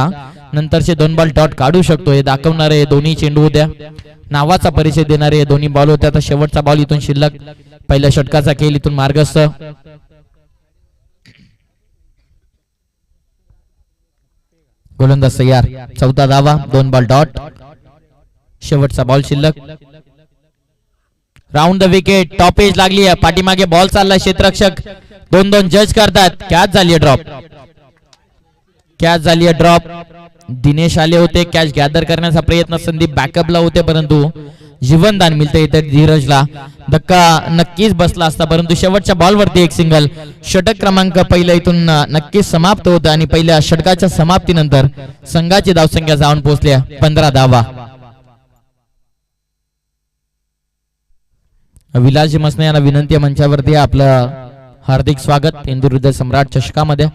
नंतरचे 2 बॉल डॉट काढू शकतो हे दाखवणारे दोन्ही चेंडू होत्या. नावाचा परिचय देणारे हे दोन्ही बॉल होते. आता शेवटचा बॉल इथून शिल्लक. पहिल्या षटकाचा खेळ इथून मार्गस्थ. गोलंदाज तयार. 14 धावा 2 बॉल डॉट. शेवटचा बॉल शिल्लक. Round the wicket, top edge लागली आहे, पाठीमागे बॉल चाललाय, क्षेत्ररक्षक 2-2 जज करतात. कॅच झाली ड्रॉप, कॅच झाली ड्रॉप. दिनेश आले होते कॅच गॅदर करण्याचा प्रयत्न, संदीप बॅकअपला होते परंतु जीवनदान मिळते इथे धीरजला. धक्का नक्कीच बसला असता परंतु शेवटच्या बॉलवरती एक सिंगल. षटक क्रमांक पहिला इथून नक्कीच समाप्त होतं आणि पहिल्या षटकाच्या समाप्तीनंतर संघाची धावसंख्या जाऊन पोहोचली 15 धावा. विलासजी मसने यांना विनंती मंचावरती आपलं हार्दिक स्वागत इंदूर हृदय सम्राट चषकामध्ये.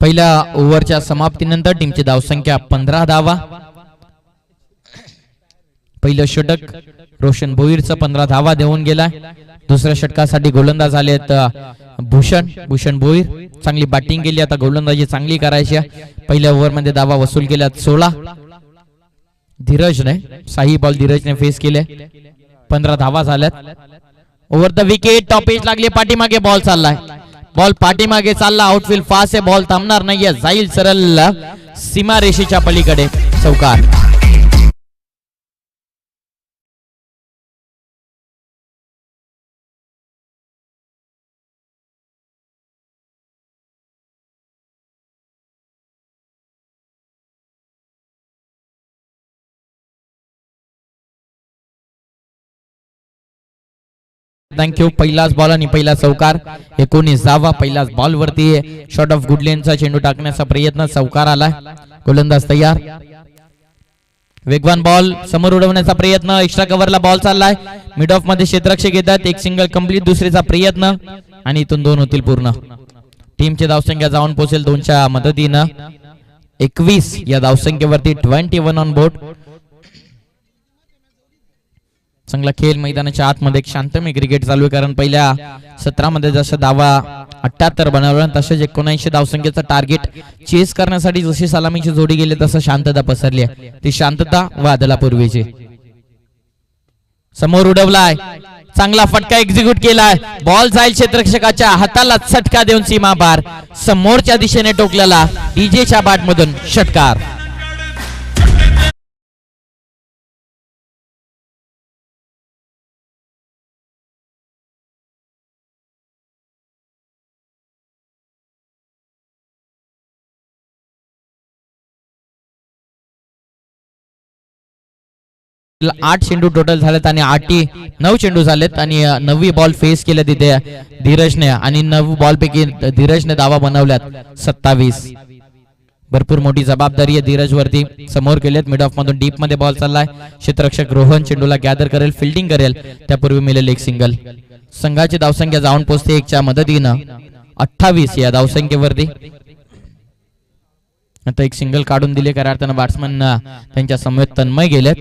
पहिल्या ओव्हरच्या समाप्तीनंतर टीमची धावसंख्या 15 धावा. पहिलं षटक रोशन भोईरचं 15 धावा देऊन गेलाय. दुसऱ्या षटकासाठी गोलंदाज आलेत भूषण भोईर. चांगली बॅटिंग केली, आता गोलंदाजी चांगली करायची. पहिल्या ओव्हर मध्ये धावा वसूल केल्यात 16. धीरजने 6 बॉल धीरजने फेस केले, 15 धावा झाल्यात. Over the wicket, top edge लागली, पाठीमागे बॉल चाललाय, बॉल पाठीमागे चालला, आउटफील्ड फास्ट आहे, बॉल थांबणार नाहीये, जाईल सरळ सीमा रेषेच्या पलीकडे. चौकार. थँक्यू. पहिलाच बॉल आणि पहिला चौकार. 19 धावा पहिलाच बॉल वरती. शॉट ऑफ गुडलेनचा चेंडू टाकण्याचा प्रयत्न, चौकार आलाय. गोलंदाज तयार. वेगवान बॉल समोर उडवण्याचा प्रयत्न, एक्स्ट्रा कव्हरला बॉल चाललाय, मिड ऑफ मध्ये क्षेत्ररक्षक येतात, एक सिंगल कंप्लीट, दुसरीचा प्रयत्न आणि इथून 2 होतील पूर्ण. टीमची धावसंख्या जाऊन पोहोचेल 2च्या मदतीनं 21 या धावसंख्येवरती. 21 ऑन बोर्ड. चांगला खेळ मैदानाच्या आतमध्ये एक शांतमय क्रिकेट चालू आहे, कारण पहिल्या सत्रामध्ये जसं धावा 78 बनवलं तसेच 79 धावसंख्येचं टार्गेट चेस करण्यासाठी जशी सलामीची जोडी गेली तसं शांतता पसरली आहे. ती शांतता वादळापूर्वीची. समोर उडवलाय, चांगला फटका एक्झिक्यूट केलाय, बॉल जाईल क्षेत्ररक्षकाच्या हाताला, चटका देऊन सीमा पार. समोरच्या दिशेने टोकलेला डीजेच्या बॅट मधून षटकार. आठ चेंडू टोटल झालेत आणि 9 चेंडू झालेत आणि 9वी बॉल फेस केले तिथे धीरजने आणि 9 बॉल पैकी धीरजने धावा बनवल्यात 27. भरपूर मोठी जबाबदारी आहे धीरज वरती. समोर केलेत, मिड ऑफ मधून डीप मध्ये बॉल चाललाय, क्षेत्ररक्षक रोहन चेंडूला गॅदर करेल, फिल्डिंग करेल, त्यापूर्वी मिळेल एक सिंगल. संघाची धावसंख्या जाऊन पोहोचते 1च्या मदतीनं 28 या धावसंख्येवरती. आता एक सिंगल काढून दिले, कारण अर्थानं बॅट्समन त्यांच्या समवेत तन्मय गेलेत.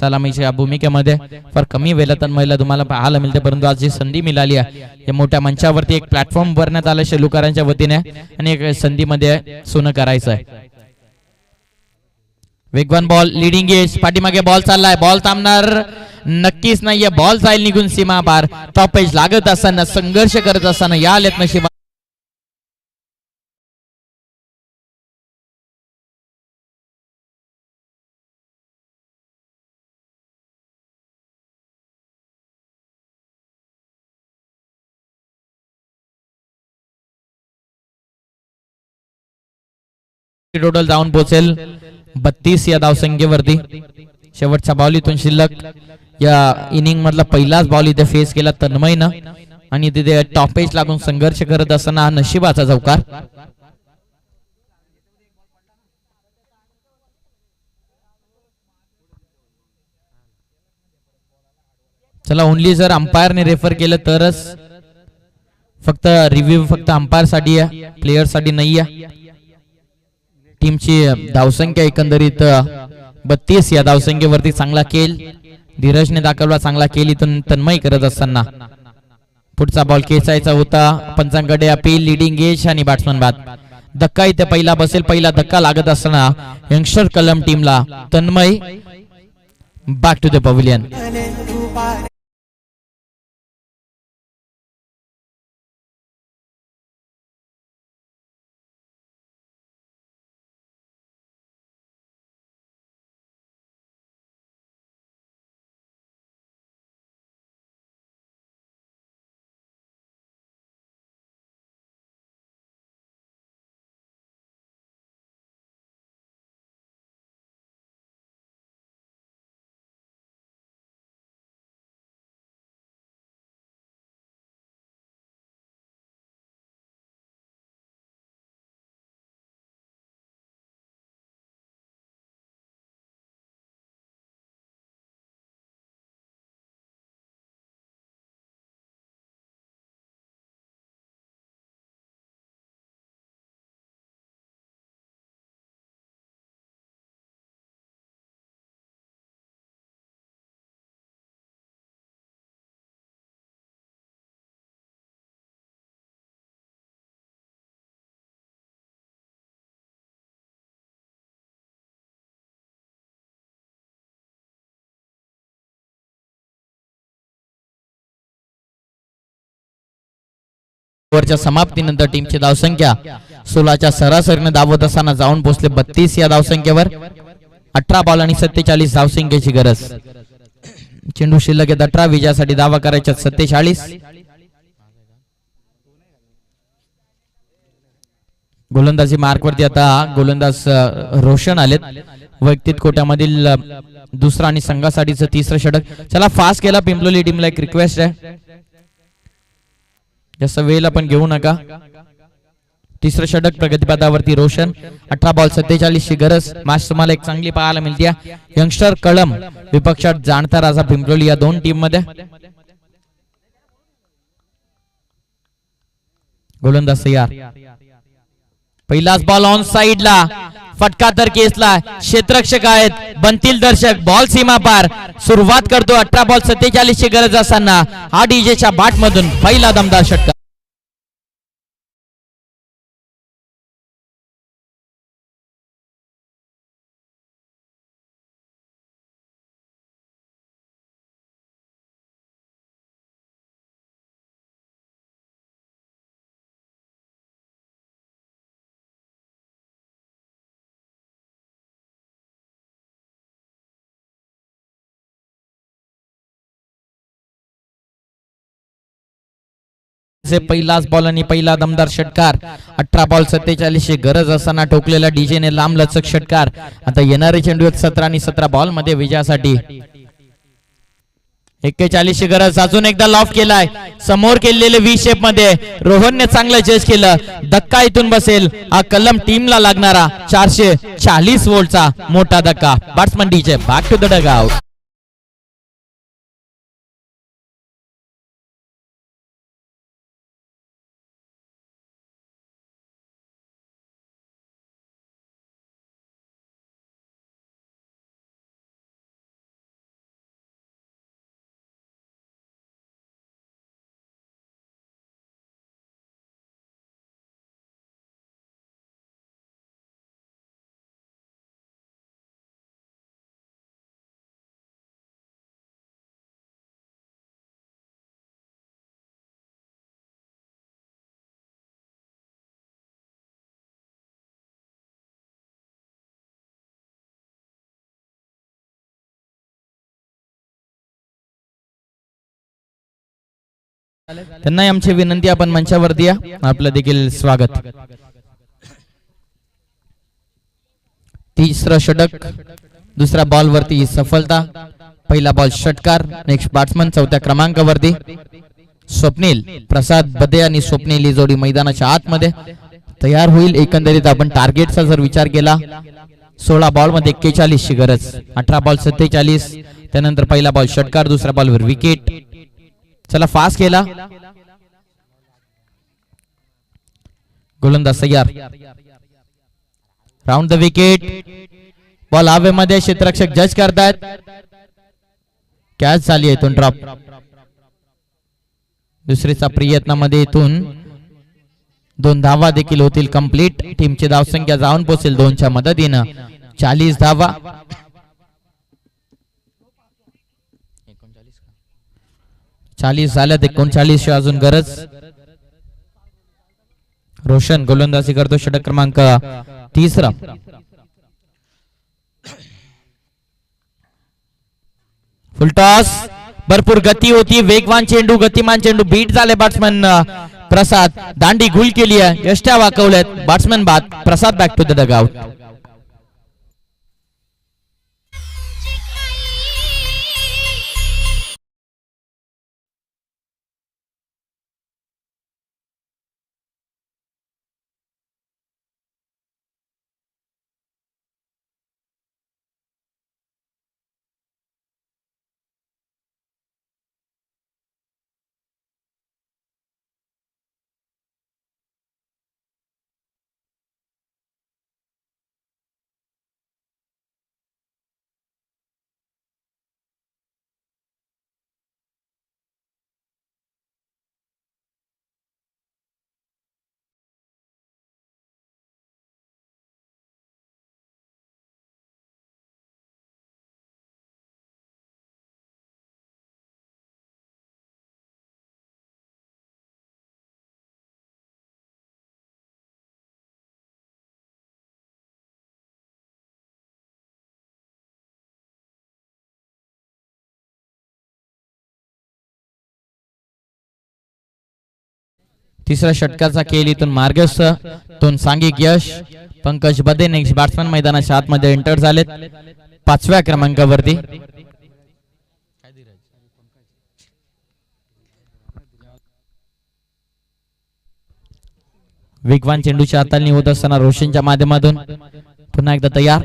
सलामीच्या भूमिकेमध्ये फार कमी वेळा तन्मयला तुम्हाला पाहायला मिळते, परंतु आज जी संधी मिळाली आहे या मोठ्या मंचावरती एक प्लॅटफॉर्म भरण्यात आलं शेलूकरांच्या वतीने आणि एक संधीमध्ये सोनं करायचं आहे. वेगवान बॉल, लिडिंग एज, पाठीमागे बॉल चाललाय, बॉल थांबणार नक्कीच नाहीये, बॉल जाईल निघून सीमा पार. टॉप एज लागत असताना, संघर्ष करत असताना या आलेत नशिबा. टोटल जाऊन पोहोचेल 32 या धावसंख्येवरती. शेवटचा बॉल इथून शिल्लक या इनिंग मधला पहिलाच बॉल इथे फेस केला तन्मयनं आणि तिथे टॉपेज लागून संघर्ष करत असताना हा नशिबाचा चौकार. चला ओनली जर अंपायरने रेफर केलं तरच, फक्त रिव्ह्यू फक्त अंपायर साठी आहे, प्लेयर साठी नाही आहे. टीमची धावसंख्या एकंदरीत 32 या धावसंख्येवरती चांगला खेळ धीरजने दाखवला, चांगला खेळ इथून तन्मय करत असताना पुढचा बॉल खेचायचा होता. पंचांकडे अपील, लिडिंग एज आणि बॅट्समन बाद. धक्का इथे पहिला बसेल, पहिला धक्का लागत असताना यंगस्टर कलम टीमला Tanmay back to the pavilion. ओव्हरच्या समाप्तीनंतर टीमची धावसंख्या 16च्या सरासरीने धावत असताना जाऊन पोहोचले 32 या धावसंख्येवर. 18 बॉल आणि 47 धावसंख्येची गरज. चेंडू शिल्लक आहेत 18, विजयासाठी धावा करायच्या 47. गोलंदाजी मार्कवरती आता गोलंदाज रोशन आलेत. वैयक्तिक कोट्यामधील दुसरा आणि संघासाठीचं तिसरं षटक. चला फास्ट केला पिंपलोली टीमला एक रिक्वेस्ट आहे, जास्त वेळ आपण घेऊ नका. तिसरं षटक प्रगतीपथावरती रोशन. 18 बॉल 47 ची गरज. मॅच तुम्हाला एक चांगली पाहायला मिळते. यंगस्टर कळम विपक्षात जाणता राजा पिंपलोली या दोन टीम मध्ये. गोलंदाज तयार. पहिलाच बॉल ऑन साइडला, फटका तर केसला. क्षेत्ररक्षक आहेत, बनतील दर्शक. बॉल सीमा पार. सुरुवात करतो 18 बॉल 47 ची गरज असताना हा डीजेच्या बॅट मधून पहिला दमदार षटकार. पहिलाच बॉल आणि पहिला दमदार षटकार. 18 बॉल 47 ची गरज असताना ठोकलेला डीजेने लांब लचक षटकार. आता येणारे चेंडू 17 आणि 17 बॉल मध्ये विजयासाठी. 41 ची गरज. अजून एकदा लॉफ केलाय, समोर केलेले व्ही शेप मध्ये रोहनने चांगलं जज केलं. धक्का इथून बसेल. हा कलम टीमला लागणारा 440 वोल्टचा मोठा धक्का. Batsman DJ back to the dugout. त्यांना आमची विनंती, आपण मंचावरती या. आपलं देखील स्वागत. तिसरं षटक, दुसऱ्या बॉल वरती सफलता. पहिला बॉल षटकार. नेक्स्ट बॅट्समन चौथ्या क्रमांकावरती स्वप्नील. प्रसाद बदे आणि स्वप्नील ही जोडी मैदानाच्या आतमध्ये तयार होईल. एकंदरीत आपण टार्गेटचा जर विचार केला 16 बॉल मध्ये 41 ची गरज. 18 बॉल 47. त्यानंतर पहिला बॉल षटकार, दुसऱ्या बॉलवर विकेट. चला फास्ट केला. गोलंदाज तयार. Round the wicket. बॉल हवेमध्ये, क्षेत्ररक्षक जज करतायत. कॅच झाली इथून ड्रॉप. दुसरीचा प्रयत्नामध्ये इथून 2 धावा देखील होतील कंप्लीट. टीमची धावसंख्या जाऊन पोहोचेल 2च्या मदतीनं 40 धावा. 40 झाल्यात, 39 ची अजून गरज. रोशन गोलंदाजी करतो, षटक क्रमांक 3. फुलटॉस. भरपूर गती होती, वेगवान चेंडू, गतिमान चेंडू. बीट झाले बॅट्समन प्रसाद. दांडी गुल केली आहे, यष्ट्या वाकवल्यात. बॅट्समन बाद. प्रसाद बॅक टू द डगआउट. तिसऱ्या षटकाचा खेळ इथून मार्गस्थ. 2 सांघिक यश. पंकज बदे नेक्स्ट बॅट्समन मैदानाच्या आतमध्ये एंटर झालेत 5व्या क्रमांकावरती. वेगवान चेंडूची हाताळणी होत असताना रोशनच्या माध्यमातून पुन्हा एकदा तयार.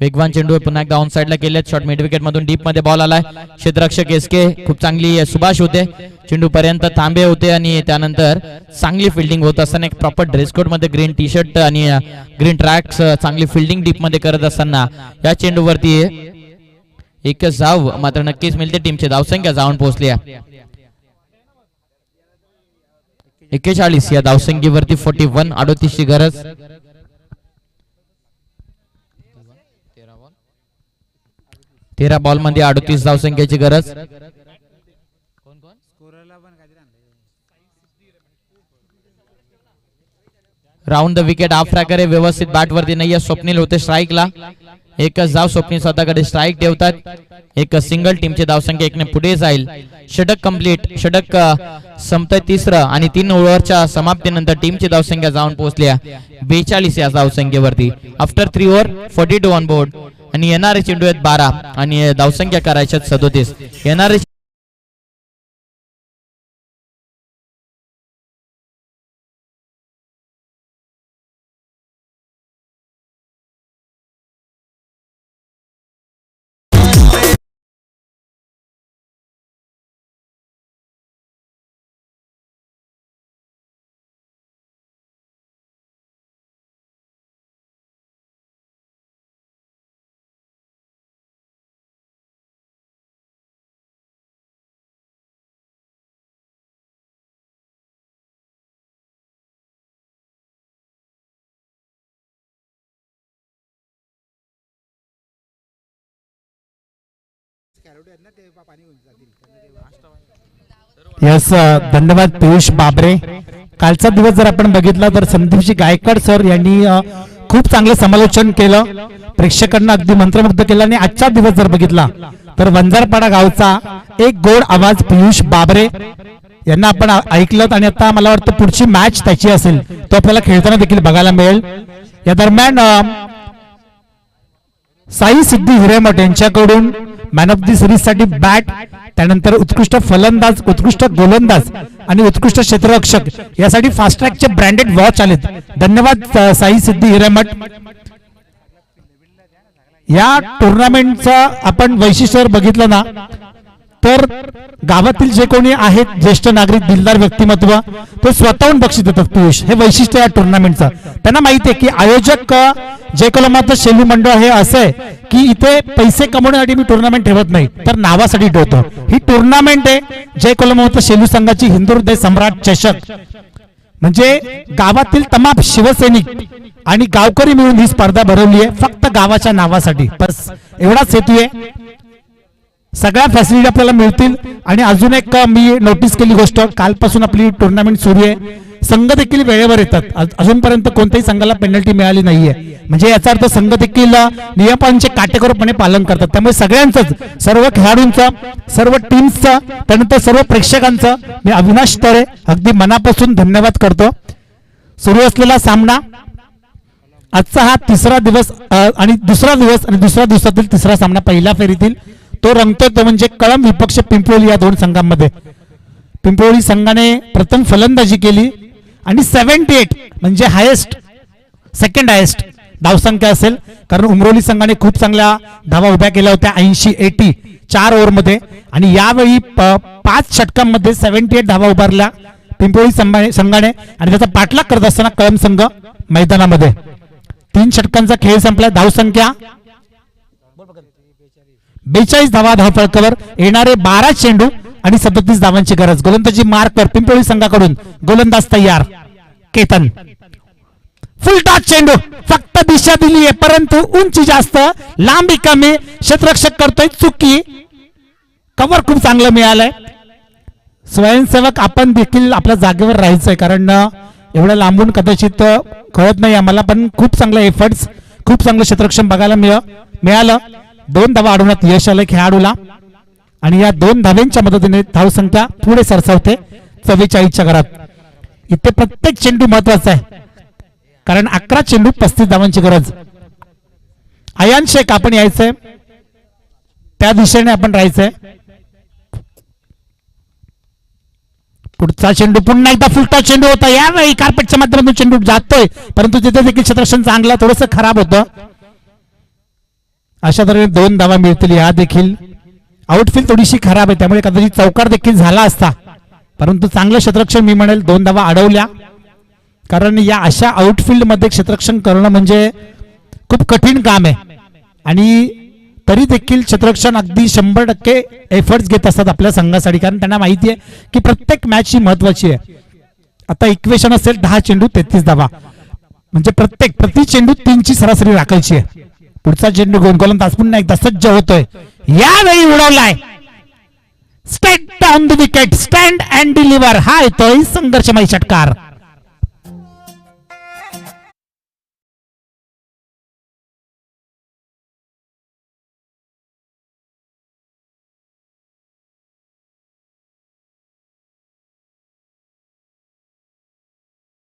वेगवान चेंडू पुन्हा एकदा ऑन साइडला केलेत. शॉट मिड विकेट मधून डीप मध्ये बॉल आलाय. क्षेत्ररक्षक एसके खूप चांगली सुभाष होते. चेंडू पर्यंत थांबे होते आणि त्यानंतर चांगली फिल्डिंग होत असताना एक प्रॉपर ड्रेस कोड मध्ये ग्रीन टी शर्ट आणि ग्रीन ट्रॅक्स चांगली फिल्डिंग डीप मध्ये करत असताना या चेंडूवरती एक धाव मात्र नक्कीच मिळते. टीमची धावसंख्या जाऊन पोहोचली आहे 41. या धावसंख्येवरती 41. 38 ची गरज. 13 बॉल मध्ये 38 धावसंख्येची गरज. Round the wicket. Half tracker आहे, व्यवस्थित बॅट वरती नाहीये. स्वप्नील होते स्ट्राईकला. एकच धाव स्वप्नील स्वतःकडे स्ट्राईक ठेवतात. एक सिंगल. टीमची धावसंख्या 1 ने पुढे जाईल. षटक कंप्लीट. षटक संपतंय 3रं आणि 3 ओव्हरच्या समाप्तीनंतर टीमची धावसंख्या जाऊन पोहोचली आहे 42 या धावसंख्येवरती. After 3 over 42 on board. आणि येणारे चेंडू आहेत 12 आणि धावसंख्या करायच्या 37. येणारे यस, धन्यवाद पियुष बाबरे. कालचा दिवस जर आपण बघितला तर संदीपजी गायकवाड सर यांनी खूप चांगलं समालोचन केलं, प्रेक्षकांना अगदी मंत्रमुग्ध केलं. आणि आजचा दिवस जर बघितला तर वंजारपाडा गावचा एक गोड आवाज पियुष बाबरे यांना आपण ऐकलं. आणि आता मला वाटतं पुढची मॅच त्याची असेल, तो आपल्याला खेळताना देखील बघायला मिळेल. या दरम्यान साई सिद्धी हिरेमठ यांच्याकडून मॅन ऑफ दी सिरीज साठी बॅट, त्यानंतर उत्कृष्ट फलंदाज, उत्कृष्ट गोलंदाज आणि उत्कृष्ट क्षेत्ररक्षक यासाठी फास्ट ट्रॅकचे ब्रँडेड वॉच आलेत. धन्यवाद साई सिद्धी हिरेमठ. या टुर्नामेंटचं आपण वैशिष्ट्य बघितलं ना तर गावातील जे कोणी आहेत ज्येष्ठ नागरिक दिलदार व्यक्तिमत्व ते स्वतःहून बक्षीस देतात. पियुष, हे वैशिष्ट्य या टुर्नामेंटचं. त्यांना माहिती आहे की आयोजक जय कलमाचं शेलू मंडळ हे असं आहे की इथे पैसे कमवण्यासाठी मी टुर्नामेंट ठेवत नाही तर नावासाठी ठेवतो. ही टुर्नामेंट आहे जय कलमाचं शेलू संघाची हिंदू हृदय सम्राट चषक. म्हणजे गावातील तमाम शिवसैनिक आणि गावकरी मिळून ही स्पर्धा भरवली आहे फक्त गावाच्या नावासाठी. बस एवढाच हेतू आहे. सगळ्या फॅसिलिटी आपल्याला मिळतील. आणि अजून एक मी नोटीस केली गोष्ट, कालपासून आपली टुर्नामेंट सुरू आहे. संघ देखील वेळेवर येतात. अजूनपर्यंत कोणत्याही संघाला पेनल्टी मिळाली नाहीये. म्हणजे याचा अर्थ संघ देखील नियमांचे काटेकोरपणे पालन करतात. त्यामुळे सगळ्यांचंच, सर्व खेळाडूंचं, सर्व टीम्सचं, त्यानंतर सर्व प्रेक्षकांचं मी अविनाश तरे अगदी मनापासून धन्यवाद करतो. सुरू असलेला सामना आजचा हा तिसरा दिवस आणि दुसरा दिवस आणि दुसऱ्या दिवसातील तिसरा सामना पहिल्या फेरीतील तो रंगतोय तो म्हणजे कळंब विपक्ष पिंपळी या दोन संघांमध्ये. पिंपळी संघाने प्रथम फलंदाजी केली आणि 78 म्हणजे हायेस्ट, सेकंड हायेस्ट धावसंख्या असेल. कारण उमरोली संघाने खूप चांगल्या धावा उभ्या केल्या होत्या 80 4 ओव्हरमध्ये. आणि यावेळी 5 षटकांमध्ये 78 धावा उभारल्या पिंपळी संघाने. आणि त्याचा पाठलाग करत असताना कळंब संघ मैदानामध्ये 3 षटकांचा खेळ संपला. धावसंख्या 42 धावा धावफलकावर. येणारे 12 चेंडू आणि 37 धावांची गरज. गोलंदाजी मार्कवर पिंपळी संघाकडून गोलंदाज तयार केतन. फुल टॉस चेंडू, फक्त दिशा दिली आहे परंतु उंची जास्त, लांबी कमी. क्षेत्ररक्षक करतोय चुकी. कव्हर खूप चांगलं मिळालंय. स्वयंसेवक आपण देखील आपल्या जागेवर राहायचंय कारण एवढ्या लांबून कदाचित कळत नाही आम्हाला, पण खूप चांगलं एफर्ट्स, खूप चांगलं क्षेत्ररक्षण बघायला मिळालं. 2 धावा अडवण्यात यश आलं खेळाडूला. आणि या 2 धाव्यांच्या मदतीने धावसंख्या पुढे सरसावते 44च्या घरात. इथे प्रत्येक चेंडू महत्वाचा आहे कारण 11 चेंडू 35 धावांची गरज. अयान शेख आपण यायचंय, त्या दिशेने आपण राहायचंय. पुढचा चेंडू पुन्हा एकदा फुलटॉस चेंडू होता. यावेळी कार्पेटच्या माध्यमातून चेंडू जातोय परंतु तिथे देखील क्षेत्ररक्षण चांगलं, थोडंसं खराब होतं. अशा तऱ्हेने 2 धावा मिळतील. या देखील आउटफील्ड थोडीशी खराब आहे त्यामुळे कदाचित चौकार देखील झाला असता परंतु चांगलं क्षेत्ररक्षण मी म्हणेल. 2 धावा अडवल्या कारण या अशा आउटफील्ड मध्ये क्षेत्ररक्षण करणं म्हणजे खूप कठीण काम आहे. आणि तरी देखील क्षेत्ररक्षण अगदी 100% एफर्ट्स घेत असतात आपल्या संघासाठी कारण त्यांना माहिती आहे की प्रत्येक मॅच ही महत्वाची आहे. आता इक्वेशन असेल 10 चेंडू 33 धावा म्हणजे प्रति चेंडू 3 ची सरासरी राखायची आहे. पुढचा चेंडू गोलंदाज पुन्हा एकदा सज्ज होतोय. यावेळी उडवलाय. Straight down the wicket, stand and deliver. हा येतोय संघर्षमय षटकार.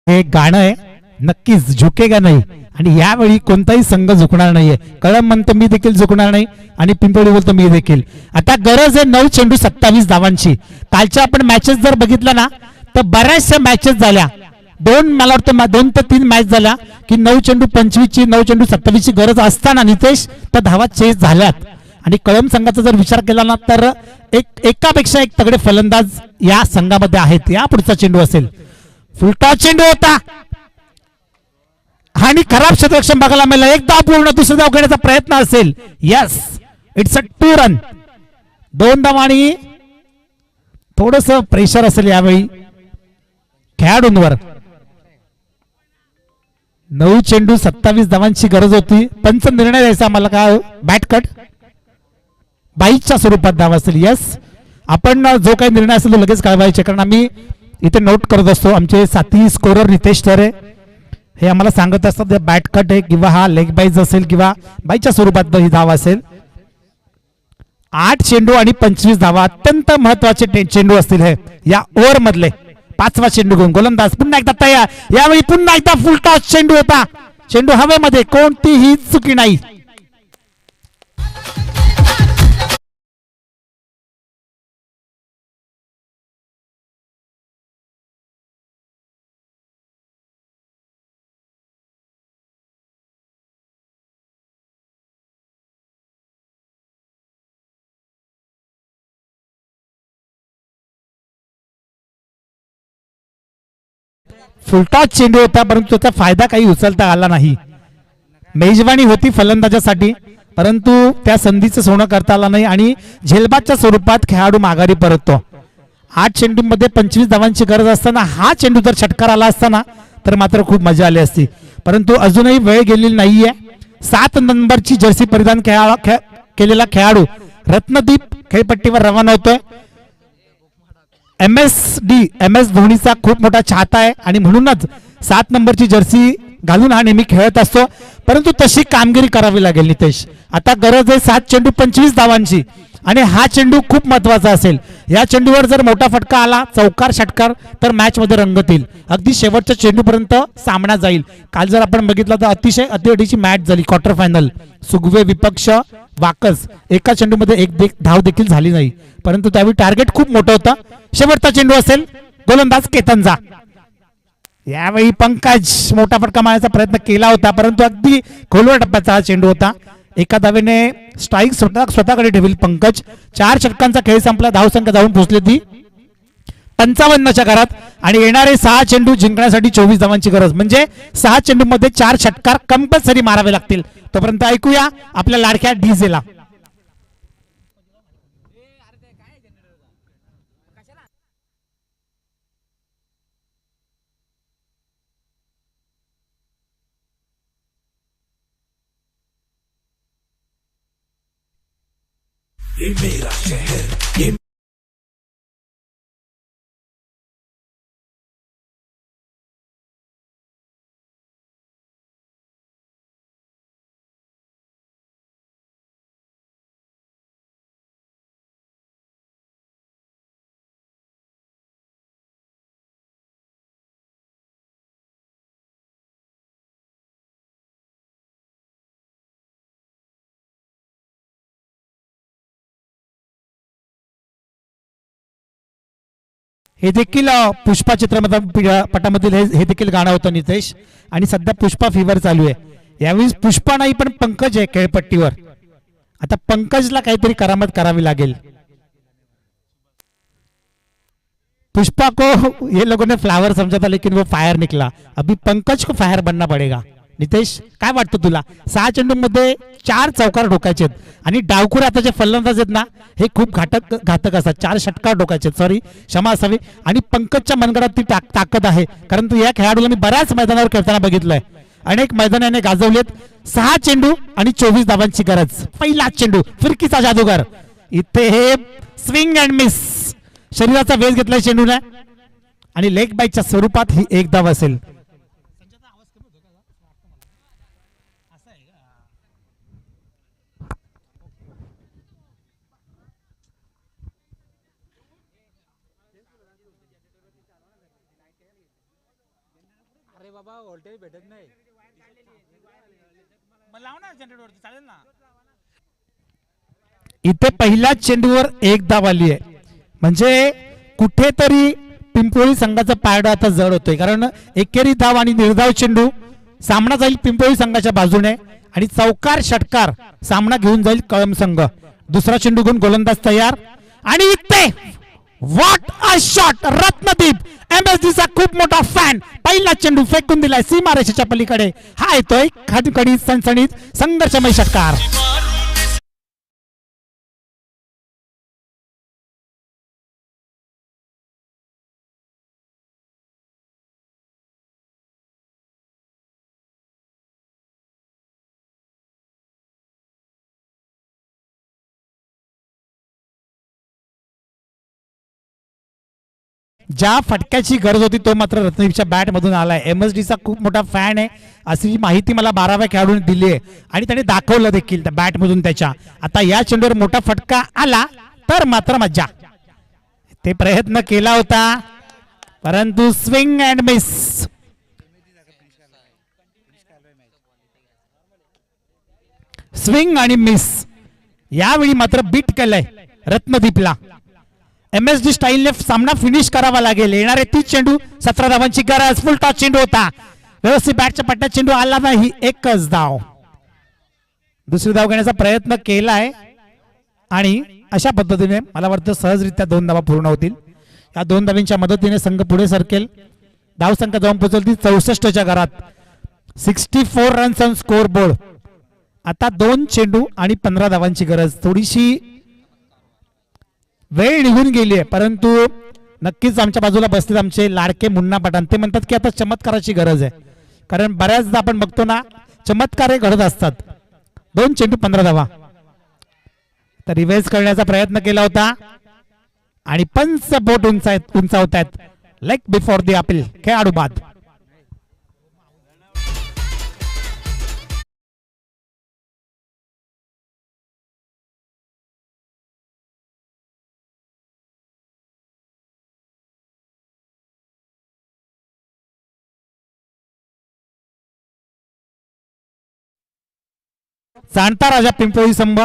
हे गाणं आहे नक्कीच झुकेगा नाही आणि यावेळी कोणताही संघ झुकणार नाहीये. कळंब म्हणतो मी देखील झुकणार नाही आणि पिंपळी बोलतो मी देखील. आता गरज आहे 9 चेंडू 27 धावांची. कालच्या आपण मॅचेस जर बघितल्या ना तर बऱ्याचशा मॅचेस झाल्या, मला वाटतं 2 ते 3 मॅच झाल्या की 9 चेंडू 25 ची 9 चेंडू 27 ची गरज असताना नितेश त्या धावा चेस झाल्यात. आणि कळंब संघाचा जर विचार केला ना तर एकापेक्षा एक तगडे फलंदाज या संघामध्ये आहेत. या पुढचा चेंडू असेल फुलटॉस चेंडू होता आणि खराब क्षेत्ररक्षण बघायला मिळालं. एक धाव पूर्ण, दुसरी धाव घेण्याचा प्रयत्न असेल. Yes, it's a 2 run. 2 धावा आणि थोडस प्रेशर असेल यावेळी खेळाडूंवर. 9 चेंडू 27 धावांची गरज होती. पंच निर्णय द्यायचा आम्हाला का बॅट कट 22च्या स्वरूपात धावा असेल. यस, आपण जो काही निर्णय असेल तो लगेच कळवायचे कारण आम्ही इथे नोट करत असतो. आमचे साथी स्कोरर नितेश तरे हे आम्हाला सांगत असतात बॅट कट आहे किंवा हा लेग बाईज असेल किंवा बाईच्या स्वरूपात ही धाव असेल. 8 चेंडू आणि 25 धावा अत्यंत महत्वाचे चेंडू असतील हे या ओव्हर मधले. 5वा चेंडू घेऊन गोलंदाज पुन्हा एकदा तयार. यावेळी पुन्हा एकदा फुल टॉस चेंडू होता. चेंडू हवेमध्ये, कोणतीही चुकी नाही. फुलटॉस चेंडू होता, परंतु त्याचा फायदा काही उचलता आला नाही. मेजवानी होती फलंदाजासाठी, परंतु त्या संधीचं सोनं करता आलं नाही आणि झेलबादच्या स्वरूपात खेळाडू माघारी परततो. 8 चेंडूमध्ये 25 धावांची गरज असताना हा चेंडू जर षटकार आला असताना तर मात्र खूप मजा आली असती, परंतु अजूनही वेळ गेलेली नाहीये. 7 नंबरची जर्सी परिधान केलेला खेळाडू रत्नदीप खेळपट्टीवर रवाना होतोय. एम एस धोनीचा खूप मोठा चाहता आहे आणि म्हणूनच 7 नंबरची जर्सी घालून हा नेहमी खेळत असतो, परंतु तशी कामगिरी करावी लागेल नितेश. आता गरज आहे 7 चेंडू 25 धावांची आणि हा चेंडू खूप महत्वाचा असेल. या चेंडूवर जर मोठा फटका आला, चौकार षटकार, तर मॅच मध्ये रंगत येईल. अगदी शेवटच्या चेंडूपर्यंत सामना जाईल. काल जर आपण बघितलं तर अतिशय अतिअटीची मॅच झाली. क्वार्टर फायनल सुगवे विपक्ष वाकस, एका चेंडूमध्ये एक धाव देखील झाली नाही, परंतु त्यावेळी टार्गेट खूप मोठं होतं. शेवटचा चेंडू असेल, गोलंदाज केतनचा. यावेळी पंकज मोठा फटका मारण्याचा प्रयत्न केला होता, परंतु अगदी खोलवर टप्प्याचा हा चेंडू होता. एका धावेने स्ट्राईक स्वतःकडे ठेवील पंकज. 4 षटकांचा खेळ संपला, धावसंख्या जाऊन पोहोचली ती 55च्या घरात आणि येणारे 6 चेंडू जिंकण्यासाठी 24 धावांची गरज. म्हणजे 6 चेंडू मध्ये 4 षटकार कंपल्सरी मारावे लागतील. तोपर्यंत ऐकूया आपल्या लाडक्या डीजेला. ये मेरा शहर, ये हे देखील पुष्पा चित्रपटामधील हे देखील गाणं होतं नितेश. आणि सध्या पुष्पा फीवर चालू आहे. यावेळी पुष्पा नाही पण पंकज आहे खेळपट्टीवर. आता पंकजला काहीतरी करामत करावी लागेल. पुष्पा को ये लोगों ने फ्लावर समझा था लेकिन वो फायर निकला. अभी पंकज को फायर बनना पडेगा. नितेश काय वाटतं तुला? 6 चेंडूमध्ये 4 चौकार ठोकायचे आणि डावखुर आता जे फलंदाज आहेत ना, हे खूप घातक असतात. 4 षटकार ठोकायचे, सॉरी क्षमा असावी. आणि पंकजच्या मनगडात ती ताकद आहे, कारण या खेळाडूला मी बऱ्याच मैदानावर खेळताना बघितलंय. अनेक मैदानाने गाजवलेत. 6 चेंडू आणि 24 धावांची गरज. पहिला चेंडू फिरकीचा जादूगर. इथे हे स्विंग अँड मिस, शरीराचा वेध घेतलाय चेंडूने आणि लेग बाईकच्या स्वरूपात ही एक धाव असेल. अरे बाबा व्होल्टेज भेटत नाही. मग लाव ना जनरेटर, चालेल ना. इथे पहिल्या चेंडूवर एक धाव आली आहे, म्हणजे कुठेतरी पिंपोळी संघाचा पारडा आता जड होतोय. कारण एकेरी धाव आणि निर्धाव चेंडू सामना जाईल पिंपोळी संघाच्या बाजूने आणि चौकार षटकार सामना घेऊन जाईल कळंब संघ. दुसरा चेंडू घेऊन गोलंदाज तयार आणि इथे व्हॉट अ शॉट. रत्नदीप एमएसडीचा खूप मोठा फॅन. पहिला चेंडू फेकून दिलाय सीमारेषेच्या पलीकडे. हा येतोय खडखडीत सणसणीत संघर्षमय षटकार. ज्या फटक्याची गरज होती तो मात्र रत्नदीपच्या बॅट मधून आलाय. एमएसडीचा खूप मोठा फॅन आहे अशी माहिती मला 12व्या खेळाडूने दिली आहे आणि त्याने दाखवलं देखील त्या बॅट मधून त्याच्या. आता या चेंडूवर मोठा फटका आला तर मात्र मज्जा. ते प्रयत्न केला होता परंतु स्विंग अँड मिस. स्विंग आणि मिस. यावेळी मात्र बीट केलंय रत्नदीपला. एमएसडी स्टाईलने सामना फिनिश करावा लागेल. येणारे 30 चेंडू 17 धावांची गरज. फुल टॉस चेंडू होता, व्यवस्थित बॅटच्या पट्ट्यात चेंडू आला नाही. एकच धाव. दुसरी धाव घेण्याचा प्रयत्न केलाय आणि अशा पद्धतीने मला वाटतं सहजरित्या 2 धावा पूर्ण होतील. या 2 धावांच्या मदतीने संघ पुढे सरकेल. धावसंख्या जाऊन पोहोचली 64च्या घरात. 64 रन्स ऑन स्कोर बोर्ड. आता 2 चेंडू आणि 15 धावांची गरज. थोडीशी वेळ निघून गेली आहे, परंतु नक्कीच आमच्या बाजूला बसलेत आमचे लाडके मुन्ना पठाण. ते म्हणतात की आता चमत्काराची गरज आहे, कारण बऱ्याचदा आपण बघतो ना चमत्कार हे घडत असतात. 2 चेंडू 15 धावा. तर रिव्हर्स करण्याचा प्रयत्न केला होता आणि पंच बोट उंचावत आहेत. Leg before the appeal. खेळाडू बाद. जाणता राजा पिंपळी संघ